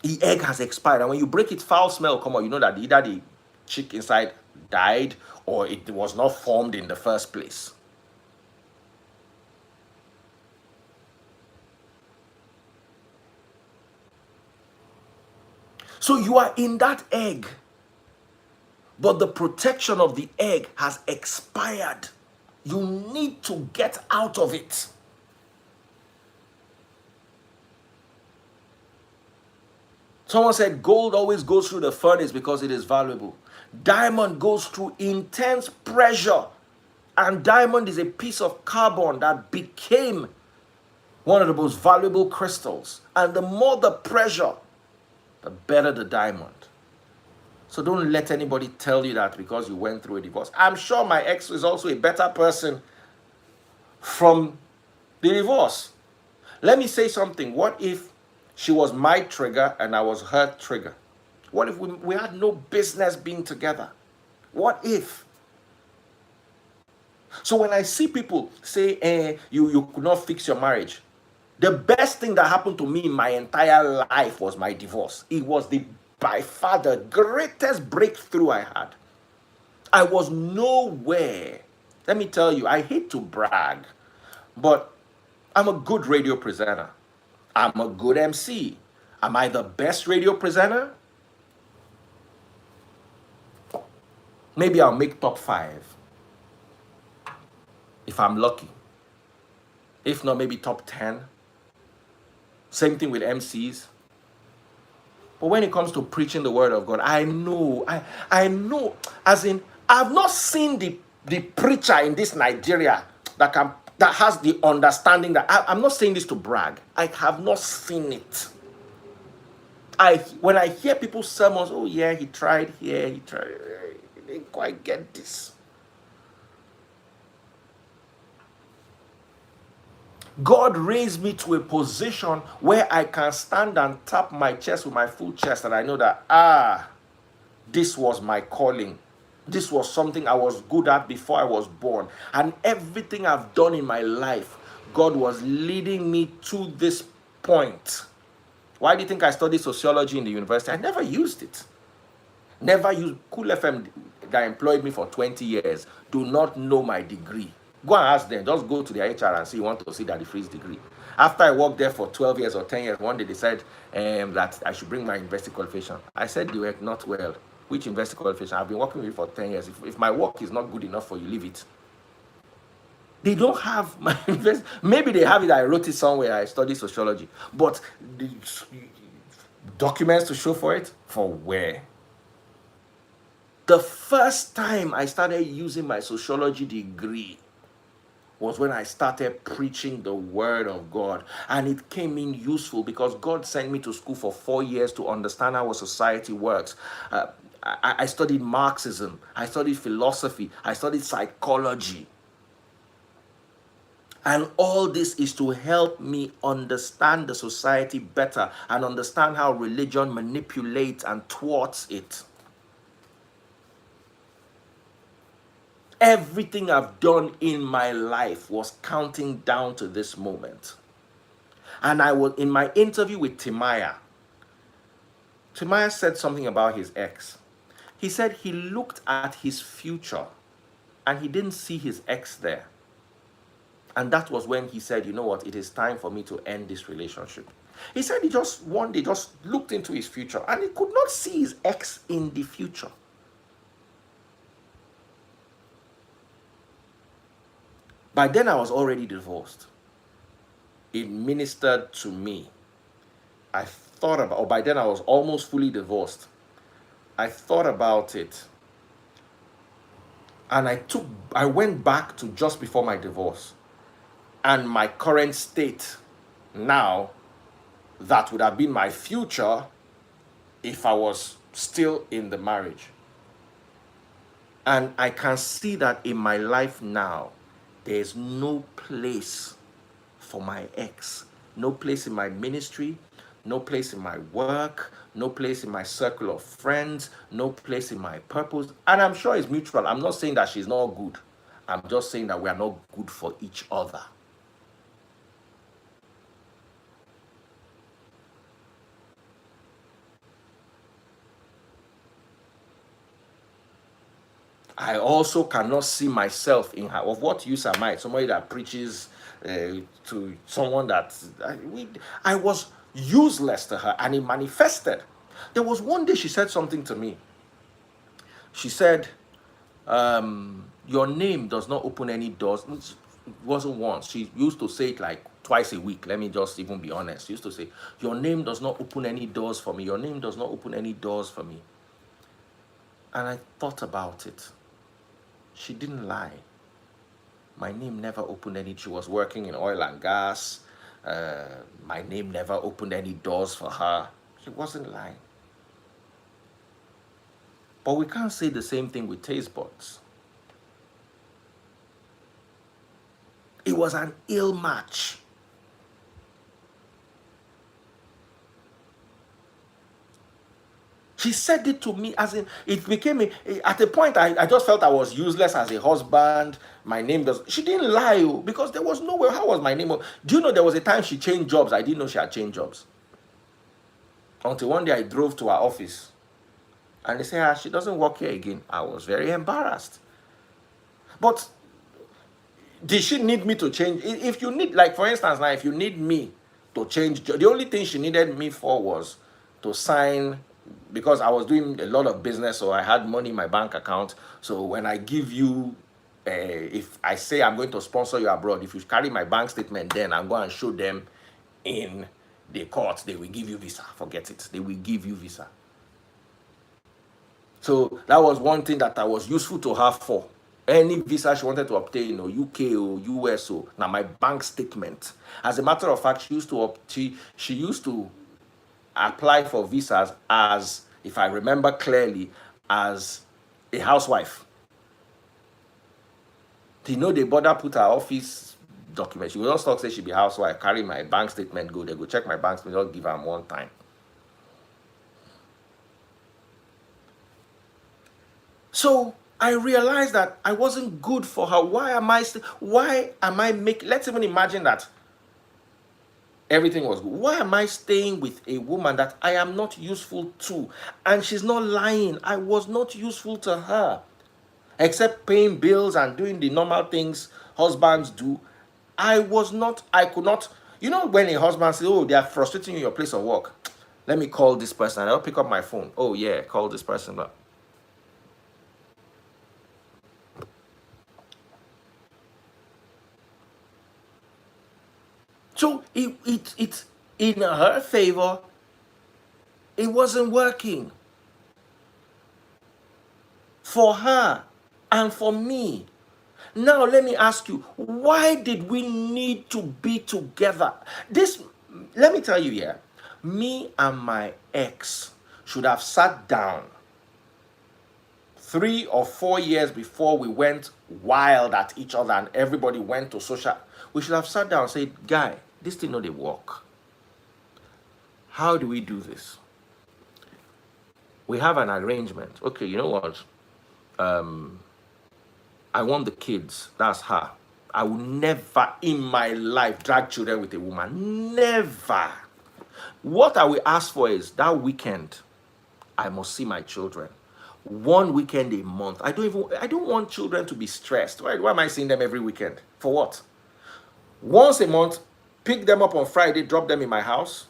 The egg has expired, and when you break it, foul smell come out. You know that either the chick inside died or it was not formed in the first place. So you are in that egg, but the protection of the egg has expired. You need to get out of it. Someone said gold always goes through the furnace because it is valuable. Diamond goes through intense pressure. And diamond is a piece of carbon that became one of the most valuable crystals. And the more the pressure, the better the diamond. So don't let anybody tell you that because you went through a divorce. I'm sure my ex is also a better person from the divorce. Let me say something. What if she was my trigger and I was her trigger? What if we had no business being together? What if? So when I see people say, you could not fix your marriage, the best thing that happened to me in my entire life was my divorce. It was by far the greatest breakthrough I had. I was nowhere. Let me tell you, I hate to brag, but I'm a good radio presenter. I'm a good MC. Am I the best radio presenter? Maybe I'll make top 5. If I'm lucky. If not, maybe top 10. Same thing with MCs. But when it comes to preaching the word of God, I know, as in, I've not seen the preacher in this Nigeria that has the understanding that, I'm not saying this to brag, I have not seen it. When I hear people's sermons, oh yeah, he tried here, he didn't quite get this. God raised me to a position where I can stand and tap my chest with my full chest, and I know that, this was my calling. This was something I was good at before I was born. And everything I've done in my life, God was leading me to this point. Why do you think I studied sociology in the university? I never used it. Never used. Cool FM that employed me for 20 years do not know my degree. Go and ask them. Just go to their HR and say you want to see Daddy Freeze degree. After I worked there for 12 years or 10 years, one day they said that I should bring my university qualification. I said they work not well. Which university qualification? I've been working with you for 10 years. If my work is not good enough for you, leave it. They don't have my university. Maybe they have it. I wrote it somewhere. I studied sociology. But the documents to show for it? For where? The first time I started using my sociology degree was when I started preaching the word of God. And it came in useful because God sent me to school for 4 years to understand how a society works. I studied Marxism, I studied philosophy, I studied psychology. And all this is to help me understand the society better and understand how religion manipulates and thwarts it. Everything I've done in my life was counting down to this moment. And I was in my interview with Timaya. Timaya said something about his ex. He said he looked at his future and he didn't see his ex there. And that was when he said, you know what, it is time for me to end this relationship. He said he just one day just looked into his future and he could not see his ex in the future. By then I was already divorced. It ministered to me. I thought about, or by then I was almost fully divorced. I thought about it. And I went back to just before my divorce. And my current state now, that would have been my future if I was still in the marriage. And I can see that in my life now, there's no place for my ex. No place in my ministry, no place in my work, no place in my circle of friends, no place in my purpose. And I'm sure it's mutual. I'm not saying that she's not good. I'm just saying that we are not good for each other. I also cannot see myself in her. Of what use am I? Somebody that preaches to someone that I was useless to her, and it manifested. There was one day she said something to me. She said, your name does not open any doors. It wasn't once. She used to say it like twice a week. Let me just even be honest. She used to say, your name does not open any doors for me. Your name does not open any doors for me. And I thought about it. She didn't lie. My name never opened any. She was working in oil and gas. My name never opened any doors for her. She wasn't lying. But we can't say the same thing with taste buds. It was an ill match. She said it to me as in, it became at a point I just felt I was useless as a husband. My name does, she didn't lie because there was nowhere. How was my name? Do you know there was a time she changed jobs? I didn't know she had changed jobs. Until one day I drove to her office and they said, she doesn't work here again. I was very embarrassed. But did she need me to change? If you need, like for instance, now if you need me to change, the only thing she needed me for was to sign, because I was doing a lot of business, so I had money in my bank account. So when I give you, if I say I'm going to sponsor you abroad, if you carry my bank statement, then I'm going to show them in the court, they will give you visa. Forget it. They will give you visa. So that was one thing that I was useful to her for. Any visa she wanted to obtain, or UK or US, or now my bank statement. As a matter of fact, she used to apply for visas as, if I remember clearly, as a housewife. You know, they bother put her office document. She will just talk, say she be housewife, carry my bank statement, go, they go check my bank statement, just give her one time. So I realized that I wasn't good for her. Why am I making, let's even imagine that everything was good. Why am I staying with a woman that I am not useful to? And she's not lying. I was not useful to her. Except paying bills and doing the normal things husbands do. I could not, you know, when a husband says, oh, they are frustrating you in your place of work. Let me call this person. I'll pick up my phone. Oh yeah, call this person. So it in her favor, it wasn't working. for her and for me. Now let me ask you, why did we need to be together? Let me tell you here, me and my ex should have sat down 3 or 4 years before we went wild at each other and everybody went to social. We should have sat down and said, guy, this thing no dey work. How do we do this? We have an arrangement. Okay, you know what? I want the kids. That's her. I will never in my life drag children with a woman. Never. What I will ask for is that weekend, I must see my children. 1 weekend a month. I don't want children to be stressed. Why am I seeing them every weekend? For what? Once a month, pick them up on Friday, drop them in my house,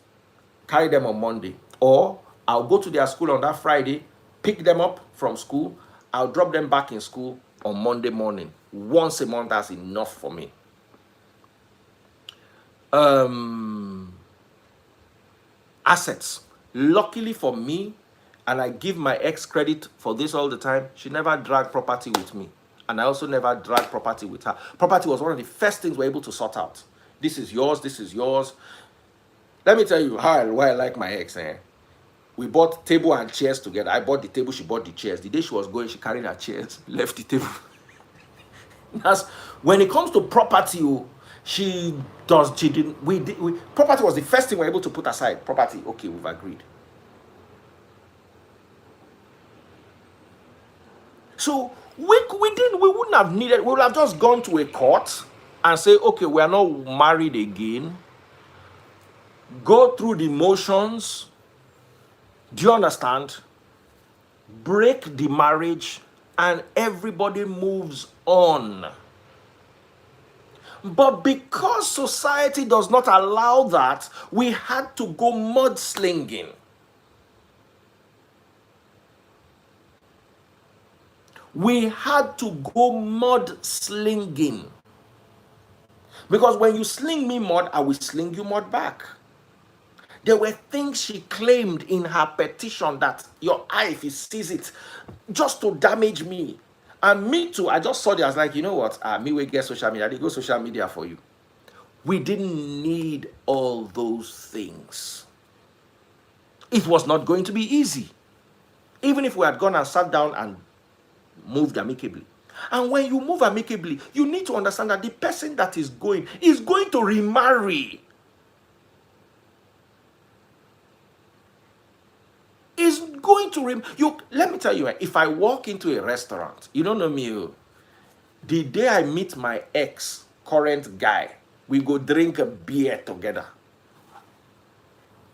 carry them on Monday. Or I'll go to their school on that Friday, pick them up from school, I'll drop them back in school on Monday morning. Once a month, that's enough for me. Assets. Luckily for me, and I give my ex credit for this all the time, she never dragged property with me. And I also never dragged property with her. Property was one of the first things we're able to sort out. This is yours, this is yours. Let me tell you why I like my ex. We bought table and chairs together. I bought the table, she bought the chairs. The day she was going, she carried her chairs, left the table. That's when it comes to property, property was the first thing we were able to put aside. Property, okay, we've agreed. So we wouldn't have needed, we would have just gone to a court and say, okay, we are not married again. Go through the motions. Do you understand? Break the marriage and everybody moves on. But because society does not allow that, we had to go mudslinging. We had to go mudslinging. Because when you sling me mud, I will sling you mud back. There were things she claimed in her petition that your eye, if he sees it, just to damage me. And me too, I just saw it. I was like, you know what? Me will get social media. They go social media for you. We didn't need all those things. It was not going to be easy. Even if we had gone and sat down and moved amicably. And when you move amicably, you need to understand that the person that is going to remarry. Is going to let me tell you, if I walk into a restaurant, you don't know me, the day I meet my ex current guy, we go drink a beer together.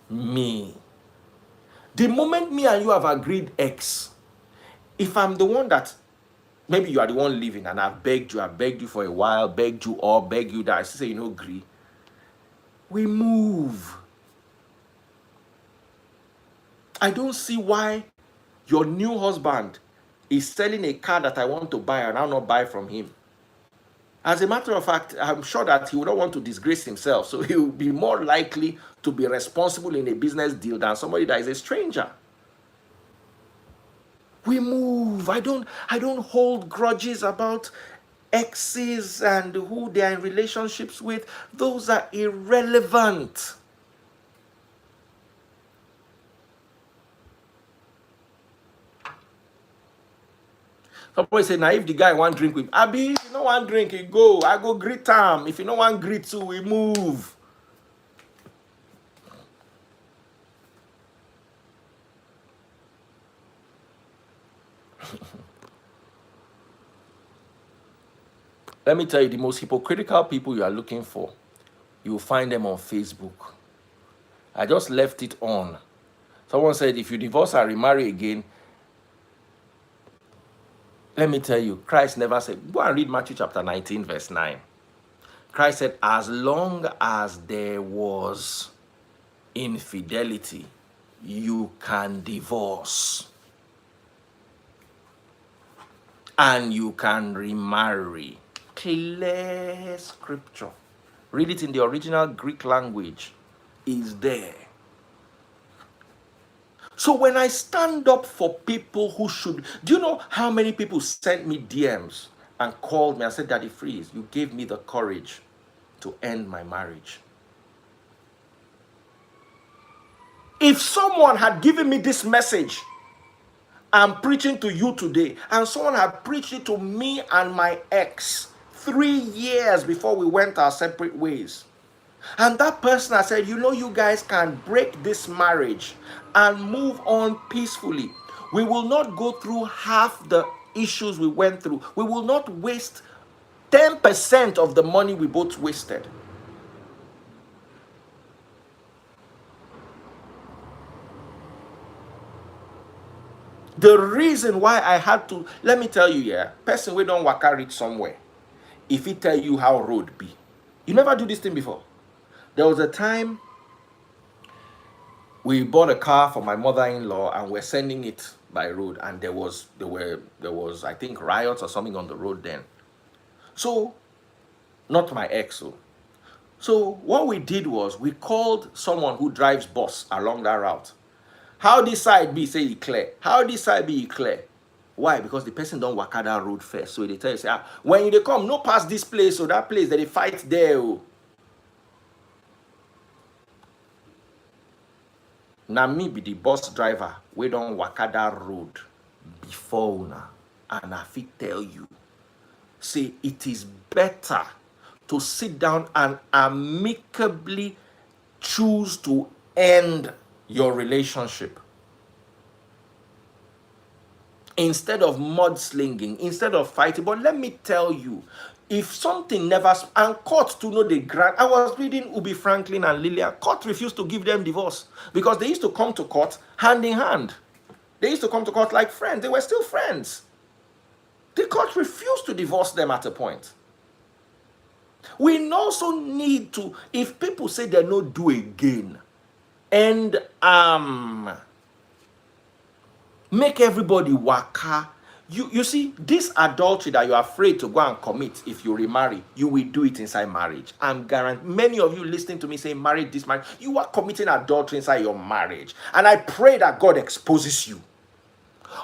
Me. The moment me and you have agreed ex, if I'm the one that, maybe you are the one living and I've begged you for a while, begged you that I say, you know, agree, we move. I don't see why your new husband is selling a car that I want to buy and I'll not buy from him. As a matter of fact, I'm sure that he would not want to disgrace himself, so he will be more likely to be responsible in a business deal than somebody that is a stranger. We move. I don't hold grudges about exes and who they are in relationships with. Those are irrelevant. Somebody say, now if the guy want drink with Abi, if you no want drink, he go. I go greet him. If you no want greet too, we move. Let me tell you, the most hypocritical people you are looking for, you will find them on Facebook. I just left it on. Someone said, if you divorce and remarry again, let me tell you, Christ never said, go and read Matthew chapter 19, verse 9. Christ said, as long as there was infidelity, you can divorce. And you can remarry. Clear scripture. Read it in the original Greek language. Is there. So when I stand up for people who should, do you know how many people sent me DMs and called me and said, Daddy Freeze, you gave me the courage to end my marriage. If someone had given me this message I'm preaching to you today, and someone had preached it to me and my ex 3 years before we went our separate ways, and that person has said, you know, you guys can break this marriage and move on peacefully. We will not go through half the issues we went through. We will not waste 10% of the money we both wasted. The reason why I had to, let me tell you, yeah, person we don't work reach somewhere. If he tell you how road be, you never do this thing before. There was a time we bought a car for my mother-in-law and we're sending it by road, and there was I think riots or something on the road then. So, not my ex. So what we did was we called someone who drives bus along that route. How this side be, say he clear? How this side be clear? Why? Because the person don't walk out that road first. So they tell you, say, when they come, no pass this place, so that place that they fight there. Oh. Now me be the bus driver. We don't walk out that road before una. And I fit tell you, say it is better to sit down and amicably choose to end your relationship instead of mudslinging, instead of fighting. But let me tell you, if something never, and court to know the grant, I was reading Ubi Franklin and Lillian, court refused to give them divorce because they used to come to court hand in hand. They used to come to court like friends. They were still friends. The court refused to divorce them at a point. We also need to, if people say they no do again, and make everybody waka. You see, this adultery that you're afraid to go and commit if you remarry, you will do it inside marriage. I'm guaranteed. Many of you listening to me say marriage, this marriage, you are committing adultery inside your marriage. And I pray that God exposes you.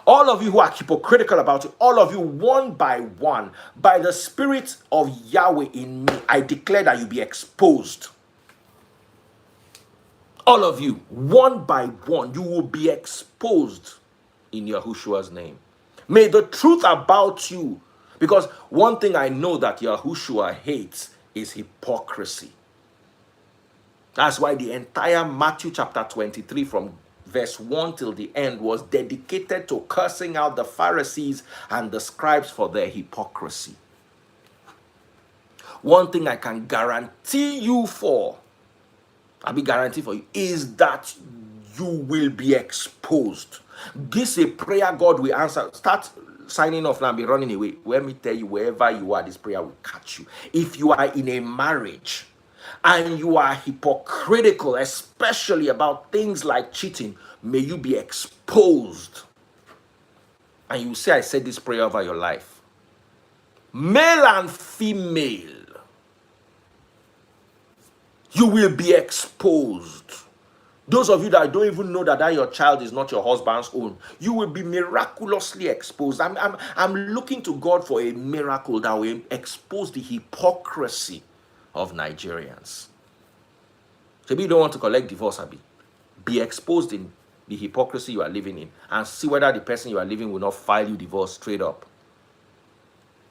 All of you who are hypocritical about it, all of you one by one, by the Spirit of Yahweh in me, I declare that you be exposed. All of you, one by one, you will be exposed in Yahushua's name. May the truth about you, because one thing I know that Yahushua hates is hypocrisy. That's why the entire Matthew chapter 23 from verse 1 till the end was dedicated to cursing out the Pharisees and the scribes for their hypocrisy. One thing I can guarantee you for, I'll be guaranteed for you, is that you will be exposed. This is a prayer God will answer. Start signing off now and be running away. Let me tell you, wherever you are, this prayer will catch you. If you are in a marriage and you are hypocritical, especially about things like cheating, may you be exposed. And you say, I said this prayer over your life. Male and female, you will be exposed. Those of you that don't even know that your child is not your husband's own, you will be miraculously exposed. I'm looking to God for a miracle that will expose the hypocrisy of Nigerians. Maybe you don't want to collect divorce, Abi. Be exposed in the hypocrisy you are living in and see whether the person you are living will not file you divorce straight up.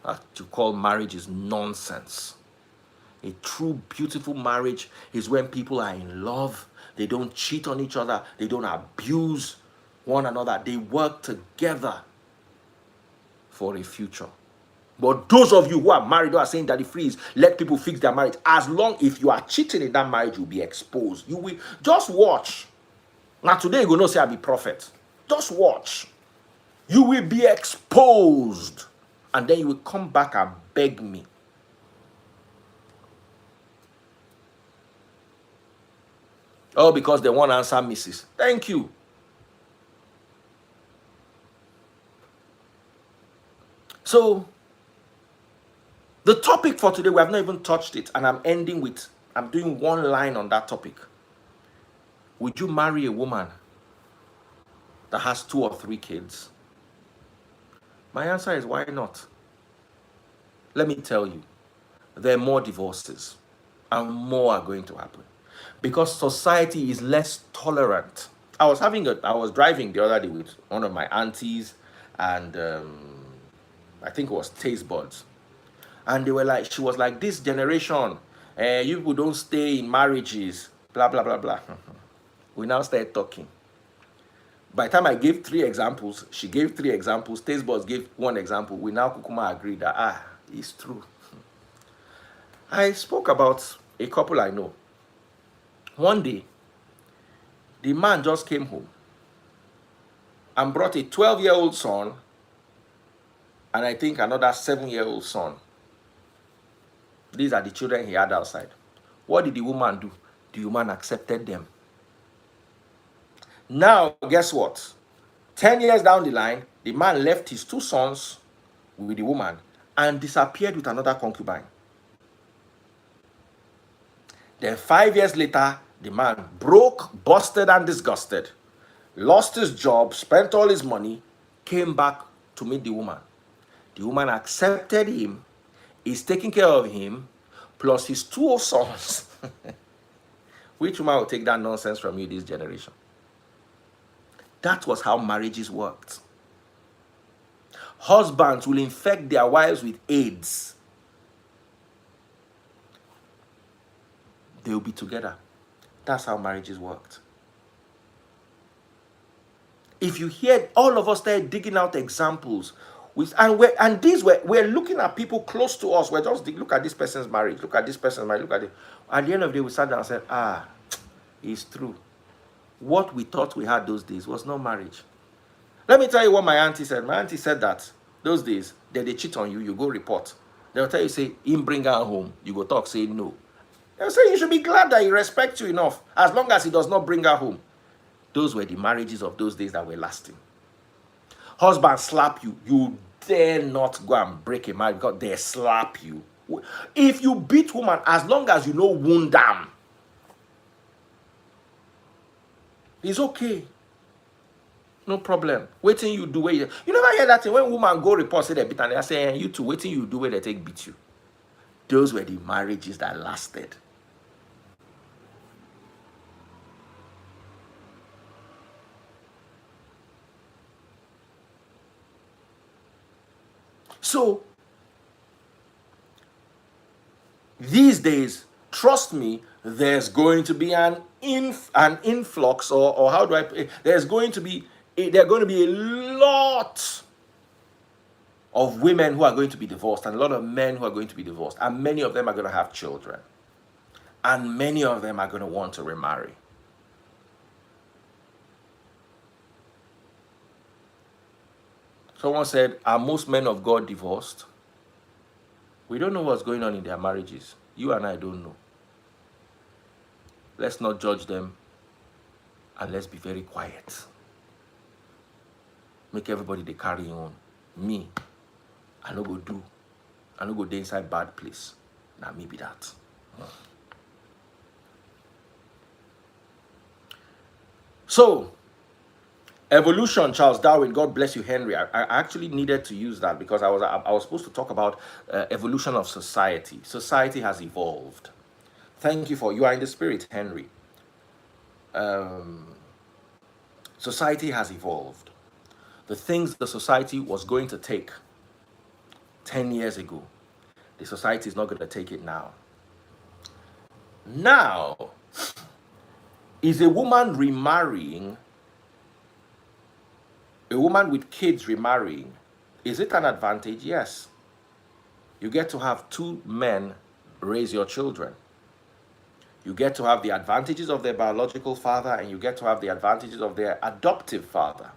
What you call marriage is nonsense. A true, beautiful marriage is when people are in love. They don't cheat on each other. They don't abuse one another. They work together for a future. But those of you who are married, who are saying Daddy Freeze, let people fix their marriage. As long if you are cheating in that marriage, you'll be exposed. You will just watch. Now today you're going to say I'll be prophet. Just watch. You will be exposed. And then you will come back and beg me. Oh, because they won't answer Mrs. Thank you. So, the topic for today, we have not even touched it, and I'm ending with, I'm doing one line on that topic. Would you marry a woman that has 2 or 3 kids? My answer is why not? Let me tell you, there are more divorces and more are going to happen because society is less tolerant. I was driving the other day with one of my aunties and I think it was taste buds. And she was like, this generation, you people don't stay in marriages, blah, blah, blah, blah. We now started talking. By the time I gave 3 examples, she gave 3 examples, taste buds gave 1 example. We now kukuma agreed that, it's true. I spoke about a couple I know. One day, the man just came home and brought a 12-year-old son and I think another 7-year-old son. These are the children he had outside. What did the woman do? The woman accepted them. Now, guess what? 10 years down the line, the man left his 2 sons with the woman and disappeared with another concubine. Then 5 years later, the man broke, busted, and disgusted, lost his job, spent all his money, came back to meet the woman. The woman accepted him, is taking care of him, plus his 2 sons. Which woman will take that nonsense from you this generation? That was how marriages worked. Husbands will infect their wives with AIDS. They'll be together. That's how marriages worked. If you hear all of us start digging out examples, we're looking at people close to us. We're just look at this person's marriage, look at this person's marriage, look at it. At the end of the day, we sat down and said, it's true. What we thought we had those days was not marriage. Let me tell you what my auntie said. My auntie said that those days, they cheat on you, you go report. They'll tell you, say, him bring her home. You go talk, say no. They'll say, you should be glad that he respects you enough, as long as he does not bring her home. Those were the marriages of those days that were lasting. Husband slap you, you dare not go and break a marriage because they slap you. If you beat woman, as long as you know wound them, it's okay. No problem. Waiting you do where you never hear that thing when woman go report say they beat and they say, you too, waiting you do where they take beat you. Those were the marriages that lasted. So, these days, trust me, there's going to be an influx, or how do I? There are going to be a lot of women who are going to be divorced, and a lot of men who are going to be divorced, and many of them are going to have children, and many of them are going to want to remarry. Someone said, are most men of God divorced? We don't know what's going on in their marriages. You and I don't know. Let's not judge them, and let's be very quiet. Make everybody they carry on. Me, I no go do. I no go dey inside bad place. Now me be that. So, evolution, Charles Darwin, God bless you, Henry. I actually needed to use that because I was supposed to talk about evolution of society. Society has evolved. Thank you you are in the spirit, Henry. Society has evolved. The things the society was going to take 10 years ago, the society is not going to take it now. Now, is a woman remarrying, a woman with kids remarrying, is it an advantage? Yes. You get to have 2 men raise your children. You get to have the advantages of their biological father, and you get to have the advantages of their adoptive father.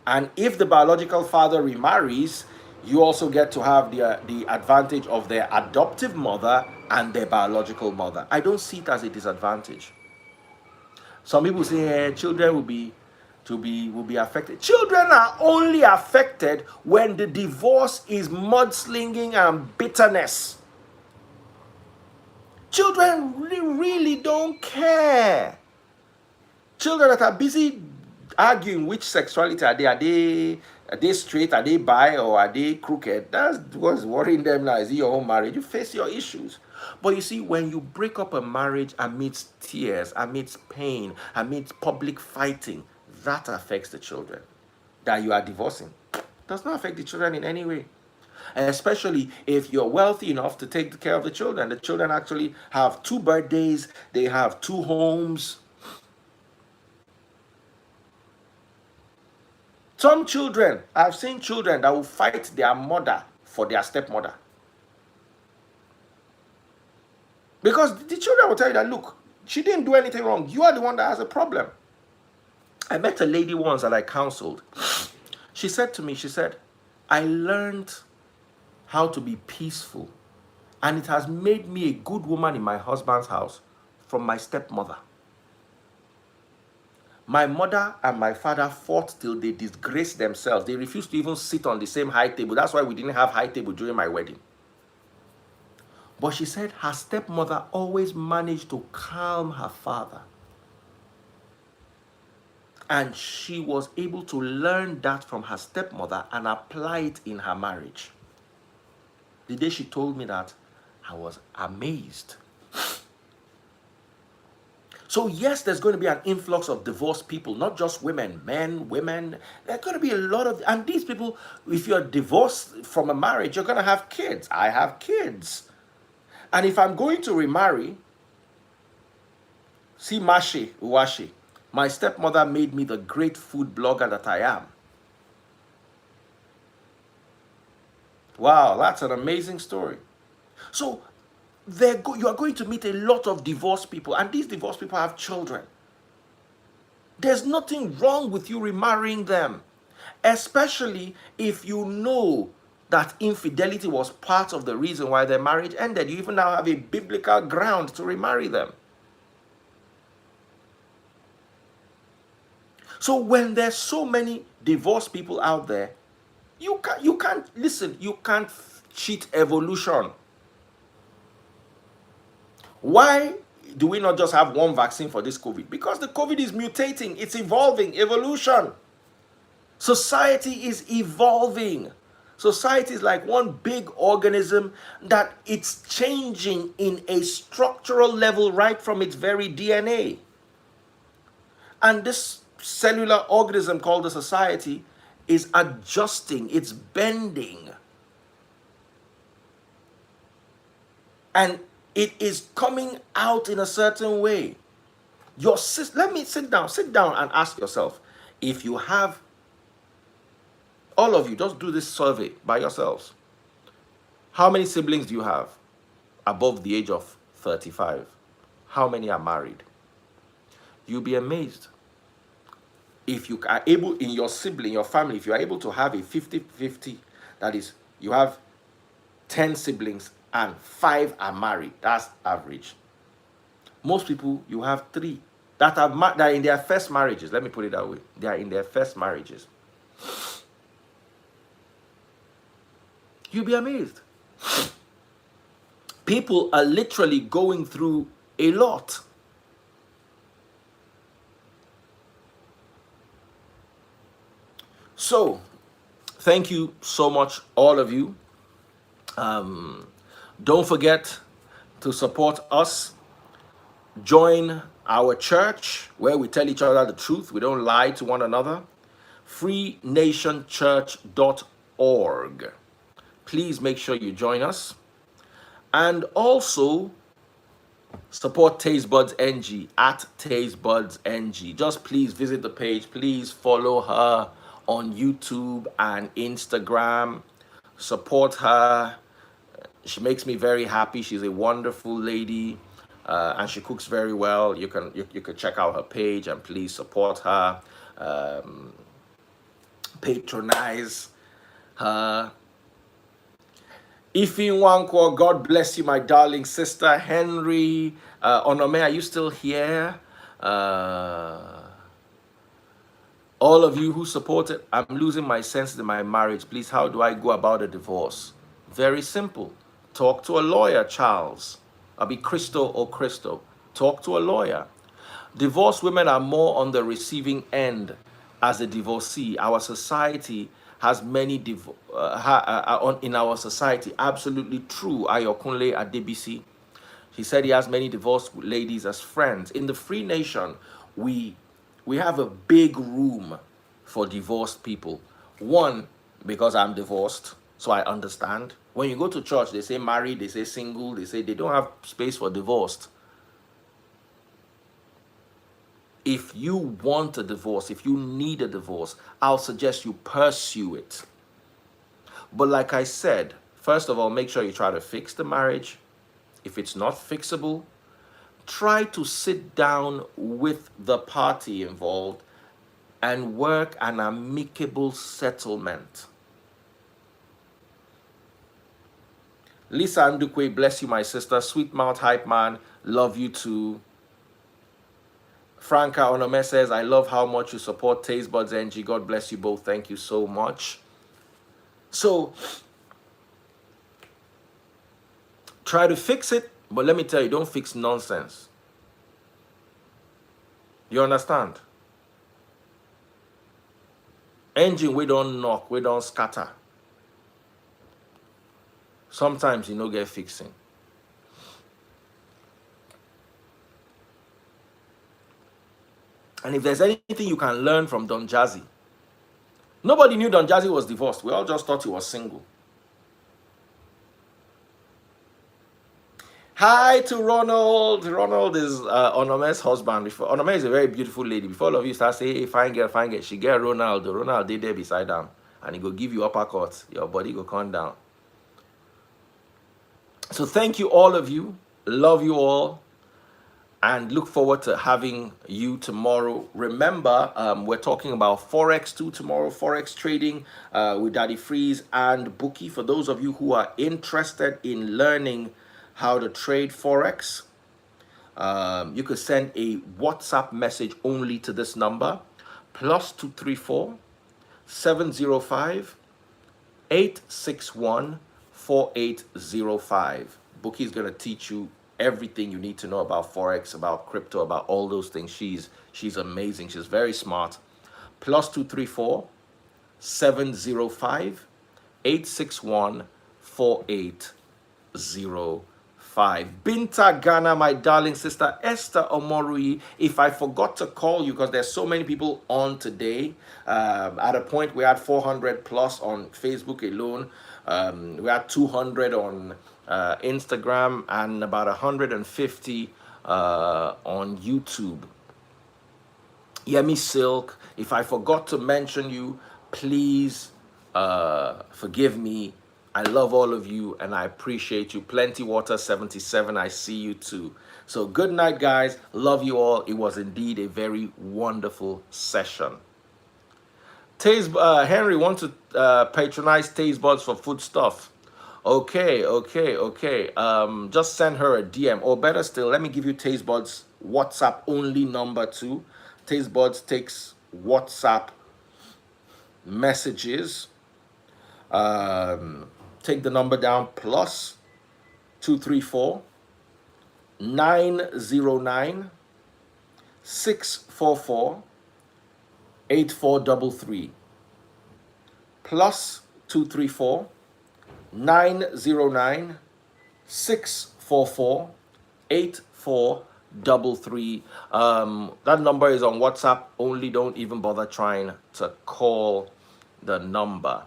And if the biological father remarries, you also get to have the advantage of their adoptive mother and their biological mother. I don't see it as a disadvantage. Some people say children will be affected. Children are only affected when the divorce is mudslinging and bitterness. Children really don't care. Children that are busy arguing which sexuality are they. Are they straight? Are they bi? Or are they crooked? That's what's worrying them now. Is it your own marriage? You face your issues. But you see, when you break up a marriage amidst tears, amidst pain, amidst public fighting, that affects the children that you are divorcing. Does not affect the children in any way. Especially if you're wealthy enough to take care of the children. The children actually have 2 birthdays, they have 2 homes. Some children, I've seen children that will fight their mother for their stepmother. Because the children will tell you that, look, she didn't do anything wrong. You are the one that has a problem. I met a lady once that I counseled. She said to me, she said, I learned how to be peaceful, and it has made me a good woman in my husband's house from my stepmother. My mother and my father fought till they disgraced themselves. They refused to even sit on the same high table. That's why we didn't have high table during my wedding. But she said her stepmother always managed to calm her father. And she was able to learn that from her stepmother and apply it in her marriage. The day she told me that, I was amazed. So yes, there's going to be an influx of divorced people, not just women, men, women. There's going to be a lot of, and these people, if you're divorced from a marriage, you're going to have kids. I have kids. And if I'm going to remarry, see Mashi Uwashi, my stepmother made me the great food blogger that I am. Wow, that's an amazing story. So you are going to meet a lot of divorced people, and these divorced people have children. There's nothing wrong with you remarrying them, especially if you know that infidelity was part of the reason why their marriage ended. You even now have a biblical ground to remarry them. So when there's so many divorced people out there, you can't cheat evolution. Why do we not just have one vaccine for this COVID? Because the COVID is mutating, it's evolving, evolution. Society is evolving. Society is like one big organism that it's changing in a structural level right from its very DNA. And this cellular organism called the society is adjusting, it's bending. And it is coming out in a certain way. Let me sit down and ask yourself, if you have, all of you, just do this survey by yourselves. How many siblings do you have above the age of 35? How many are married? You'll be amazed. If you are able, in your sibling, your family, if you are able to have a 50-50, that is, you have 10 siblings and 5 are married, that's average. Most people, you have 3 that are in their first marriages. Let me put it that way. They are in their first marriages. You'll be amazed. People are literally going through a lot. So, thank you so much, all of you. Don't forget to support us. Join our church where we tell each other the truth. We don't lie to one another. FreeNationChurch.org. Please make sure you join us. And also support Taste Buds NG at Taste Buds NG. Just please visit the page. Please follow her on YouTube and Instagram. Support her. She makes me very happy. She's a wonderful lady, and she cooks very well. You can check out her page and please support her. Patronize her. Ifi Nwankwo, God bless you, my darling sister. Henry, Onome, are you still here? All of you who supported, I'm losing my senses in my marriage. Please, how do I go about a divorce? Very simple. Talk to a lawyer, Charles. I'll be Crystal or Crystal. Talk to a lawyer. Divorced women are more on the receiving end as a divorcee. Our society has many in our society. Absolutely true. Ayokunle Adebisi. He said he has many divorced ladies as friends. In the Free Nation, we have a big room for divorced people. One, because I'm divorced, so I understand. When you go to church, they say married, they say single, they say they don't have space for divorced. If you want a divorce, if you need a divorce, I'll suggest you pursue it. But like I said, first of all, make sure you try to fix the marriage. If it's not fixable, try to sit down with the party involved and work an amicable settlement. Lisa Ndukwe, bless you, my sister. Sweet Mouth Hype Man, love you too. Franca Onome says, I love how much you support Taste Buds NG. God bless you both. Thank you so much. So, try to fix it, but let me tell you, don't fix nonsense. You understand? Engine, we don't knock, we don't scatter. Sometimes you no get fixing. And if there's anything you can learn from Don Jazzy, nobody knew Don Jazzy was divorced. We all just thought he was single. Hi to Ronald. Ronald is Onome's husband. Onome is a very beautiful lady. Before all of you start saying, hey, fine girl, she get Ronaldo. Ronald did there beside him. And he go give you uppercut. Your body go come down. So thank you all of you. Love you all. And look forward to having you tomorrow. Remember, we're talking about Forex too tomorrow. Forex trading with Daddy Freeze and Bookie. For those of you who are interested in learning how to trade Forex, you could send a WhatsApp message only to this number, +234 705 861 4805. Bookie's gonna teach you everything you need to know about Forex, about crypto, about all those things. She's amazing. She's very smart. +234 705 861 4805. Binta Ghana, my darling sister Esther Omorui. If I forgot to call you, because there's so many people on today, at a point we had 400 plus on Facebook alone. We had 200 on Instagram and about 150 on YouTube. Yemi Silk, if I forgot to mention you, please forgive me. I love all of you and I appreciate you. Plenty Water 77, I see you too. So good night, guys. Love you all. It was indeed a very wonderful session. Henry wants to patronize Taste Buds for food stuff. Okay. Just send her a DM, or better still, let me give you Taste Buds WhatsApp only number too. Taste Buds takes WhatsApp messages. Take the number down, +234 909 644 8433. +234 909 644 8433. That number is on WhatsApp only. Don't even bother trying to call the number.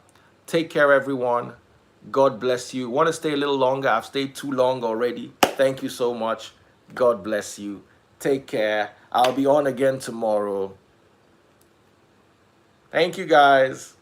Take care, everyone. God bless you. Want to stay a little longer? I've stayed too long already. Thank you so much. God bless you. Take care. I'll be on again tomorrow. Thank you, guys.